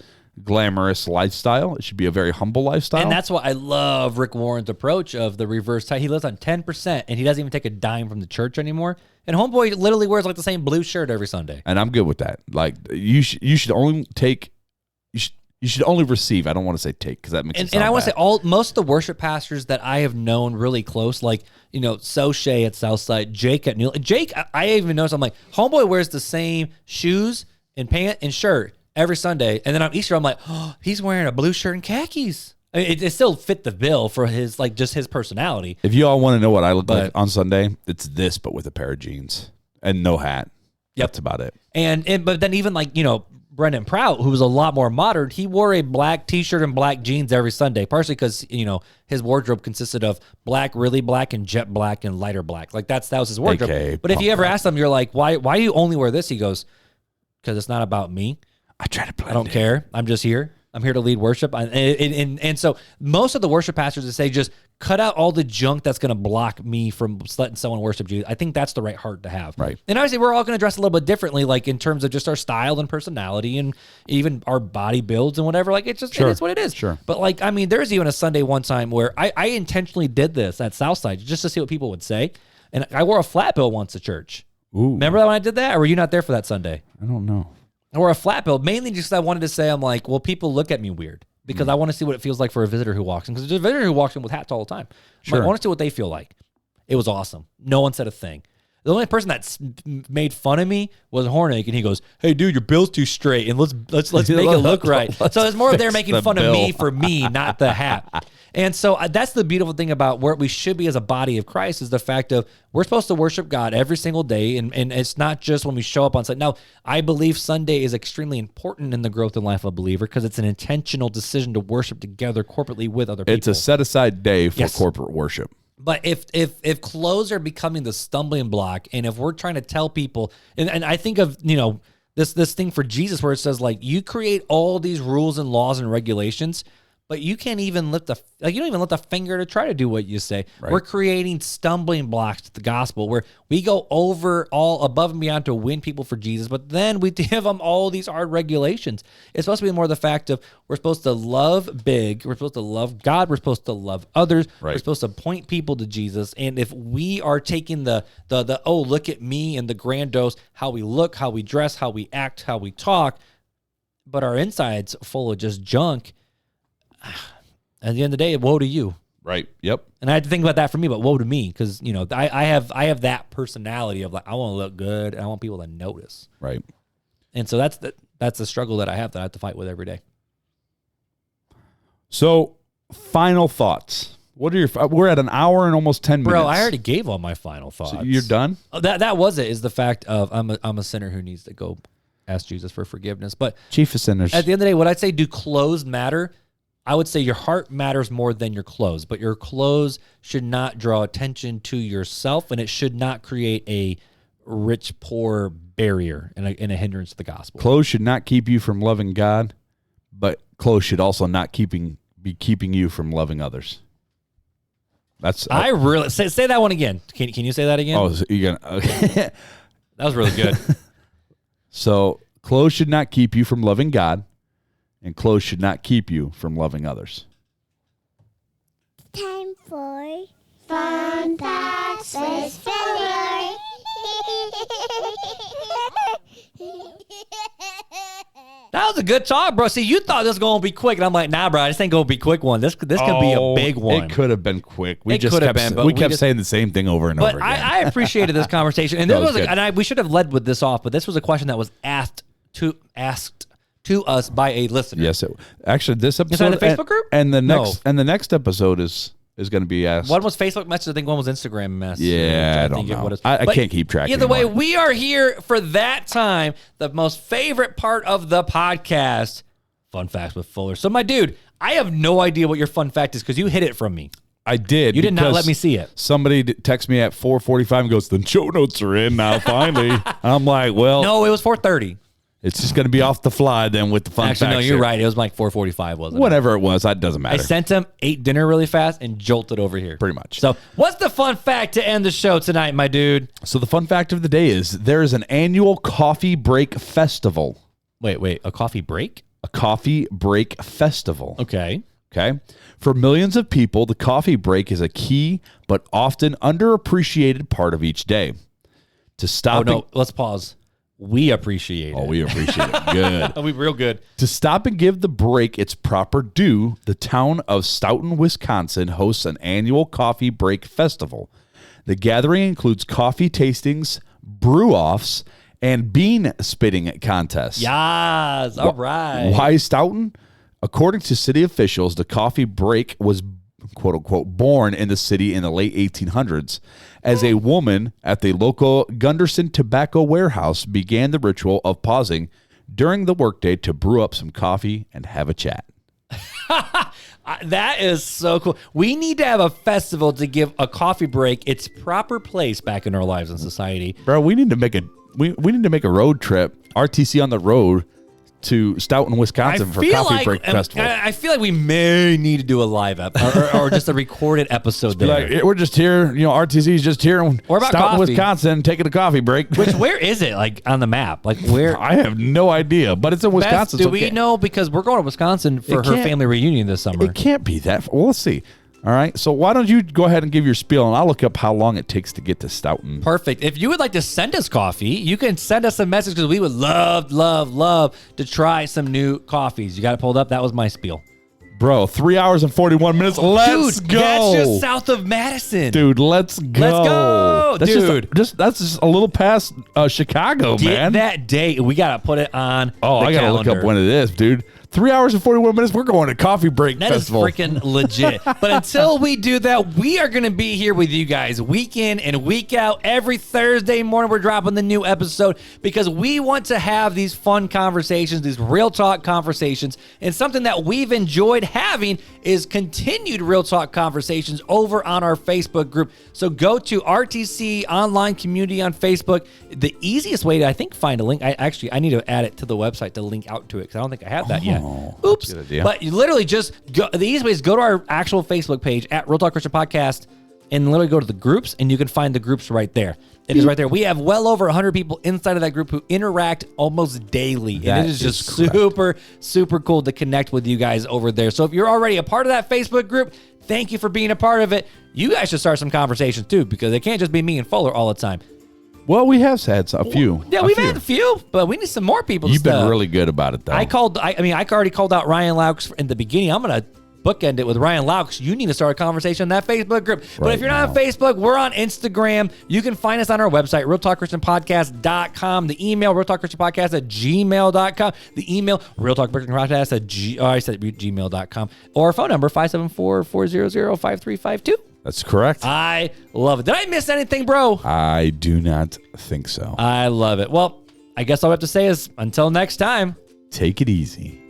glamorous lifestyle. It should be a very humble lifestyle. And that's why I love Rick Warren's approach of the reverse tie. He lives on 10% and he doesn't even take a dime from the church anymore. And homeboy literally wears like the same blue shirt every Sunday. And I'm good with that. Like you should only take, you should only receive. I don't want to say take because that makes it sound I want to bad. say most of the worship pastors that I have known really close, like, Shay at Southside, Jake at New. Jake, I even noticed, I'm like, homeboy wears the same shoes and pant and shirt every Sunday, and then on Easter, I'm like, oh, he's wearing a blue shirt and khakis. I mean, it still fit the bill for his, like, just his personality. If you all want to know what I look like on Sunday, it's this, but with a pair of jeans and no hat. Yep. That's about it. But then even like, Brendan Prout, who was a lot more modern, he wore a black T-shirt and black jeans every Sunday, partially because, his wardrobe consisted of black, really black, and jet black, and lighter black. Like, that was his wardrobe. AKA but if you ever ask him, you're like, why do you only wear this? He goes, because it's not about me. I try to play. I don't care. I'm just here. I'm here to lead worship. And so most of the worship pastors say just cut out all the junk that's going to block me from letting someone worship Jesus. I think that's the right heart to have. Right. And obviously we're all going to dress a little bit differently, like in terms of just our style and personality and even our body builds and whatever. Like it is what it is. Sure. But like, I mean, there's even a Sunday one time where I intentionally did this at Southside just to see what people would say. And I wore a flat bill once at church. Ooh. Remember that when I did that? Or were you not there for that Sunday? I don't know. Or a flat bill, mainly just because I wanted to say, I'm like, well, people look at me weird because I want to see what it feels like for a visitor who walks in. Because there's a visitor who walks in with hats all the time. Sure. I want to see what they feel like. It was awesome. No one said a thing. The only person that made fun of me was Hornick, and he goes, "Hey, dude, your bill's too straight, and let's make it look right." So it's more of they're making fun of me for me, not the hat. And so that's the beautiful thing about where we should be as a body of Christ is the fact of we're supposed to worship God every single day, and it's not just when we show up on Sunday. Now, I believe Sunday is extremely important in the growth and life of a believer because it's an intentional decision to worship together corporately with other people. It's a set-aside day for corporate worship. But if clothes are becoming the stumbling block, and if we're trying to tell people, and I think of this thing for Jesus where it says like you create all these rules and laws and regulations, but you can't even you don't even lift a finger to try to do what you say. Right. We're creating stumbling blocks to the gospel where we go over all above and beyond to win people for Jesus, but then we give them all these hard regulations. It's supposed to be more the fact of we're supposed to love big, we're supposed to love God, we're supposed to love others, we're supposed to point people to Jesus. And if we are taking the oh, look at me and the grandiose, how we look, how we dress, how we act, how we talk, but our inside's full of just junk, at the end of the day, woe to you. Right. Yep. And I had to think about that for me, but woe to me, because I have that personality of like I want to look good and I want people to notice. Right. And so that's the struggle that I have to fight with every day. So, final thoughts. What are your? We're at an hour and almost 10 minutes. Bro, I already gave all my final thoughts. So you're done? That was it. Is the fact of I'm a sinner who needs to go ask Jesus for forgiveness. But chief of sinners. At the end of the day, what I'd say, do clothes matter? I would say your heart matters more than your clothes, but your clothes should not draw attention to yourself, and it should not create a rich-poor barrier and a hindrance to the gospel. Clothes should not keep you from loving God, but clothes should also not be keeping you from loving others. That's I really say that one again. Can you say that again? Oh, so you're gonna okay. That was really good. So clothes should not keep you from loving God, and clothes should not keep you from loving others. Time for Fun Facts with Filler. That was a good talk, bro. See, you thought this was going to be quick, and I'm like, nah, bro, this ain't going to be a quick one. This could be a big one. It could have been quick. We kept saying the same thing over and over again. I apprecited this conversation, and we should have led with this off, but this was a question that was asked to us by a listener. Yes, actually, this episode in the Facebook group, and the next episode is going to be asked. One was Facebook message. I think one was Instagram message. Yeah, I don't know. I can't keep track. Either way, we are here for that time. The most favorite part of the podcast, Fun Facts with Fuller. So, my dude, I have no idea what your fun fact is because you hid it from me. I did. You did not let me see it. Somebody texted me at 4:45 and goes, "The show notes are in now, finally." And I'm like, well, no, it was 4:30. It's just going to be off the fly then with the fun facts. Actually, no, you're right. It was like 4:45, wasn't it? Whatever it was, that doesn't matter. I sent him, ate dinner really fast, and jolted over here. Pretty much. So, what's the fun fact to end the show tonight, my dude? So, the fun fact of the day is there is an annual coffee break festival. Wait, a coffee break? A coffee break festival. Okay. For millions of people, the coffee break is a key but often underappreciated part of each day. To stop. Let's pause. We appreciate it. Oh, we appreciate it. Good. We real good. To stop and give the break its proper due, the town of Stoughton, Wisconsin hosts an annual coffee break festival. The gathering includes coffee tastings, brew-offs, and bean spitting contests. Yes. All right. Why Stoughton? According to city officials, the coffee break was quote-unquote born in the city in the late 1800s as a woman at the local Gunderson tobacco warehouse began the ritual of pausing during the workday to brew up some coffee and have a chat. That is so cool. We need to have a festival to give a coffee break its proper place back in our lives and society. Bro, we need to make a road trip, RTC on the road, to Stoughton, Wisconsin for Coffee Break Festival. I feel like we may need to do a live or just a recorded episode there. Like, we're just here, RTC's just here in Stoughton, Wisconsin, taking a coffee break. Where is it, like, on the map? Like, where? I have no idea, but it's in Wisconsin. Beth, do we know? Because we're going to Wisconsin for her family reunion this summer. It can't be that. Well, let's see. All right, so why don't you go ahead and give your spiel, and I'll look up how long it takes to get to Stoughton. Perfect. If you would like to send us coffee, you can send us a message because we would love to try some new coffees. You got it pulled up? That was my spiel. Bro, 3 hours and 41 minutes. Let's go. That's just south of Madison. Dude, let's go. Let's go, dude. That's just a little past Chicago, man. That date. We got to put it on I got to look up when it is, dude. 3 hours and 41 minutes. We're going to Coffee Break Festival. That is freaking legit. But until we do that, we are going to be here with you guys week in and week out. Every Thursday morning, we're dropping the new episode because we want to have these fun conversations, these real talk conversations. And something that we've enjoyed having is continued real talk conversations over on our Facebook group. So go to RTC Online Community on Facebook. The easiest way to, I think, find a link. I need to add it to the website to link out to it because I don't think I have that yet. Oops. Good idea. But you literally just go. The easiest way is go to our actual Facebook page at Real Talk Christian Podcast and literally go to the groups, and you can find the groups right there. It is right there. We have well over 100 people inside of that group who interact almost daily. And it is just super, super cool to connect with you guys over there. So if you're already a part of that Facebook group, thank you for being a part of it. You guys should start some conversations too, because it can't just be me and Fuller all the time. Well, we have had a few. Yeah, we've had a few, but we need some more people. You've been really good about it, though. I already called out Ryan Laux in the beginning. I'm going to bookend it with Ryan Laux. You need to start a conversation in that Facebook group. But if you're not on Facebook, we're on Instagram. You can find us on our website, realtalkchristianpodcast.com. The email, realtalkchristianpodcast@gmail.com. The email, realtalkchristianpodcast@gmail.com. Or our phone number, 574-400-5352. That's correct. I love it. Did I miss anything, bro? I do not think so. I love it. Well, I guess all we have to say is until next time, take it easy.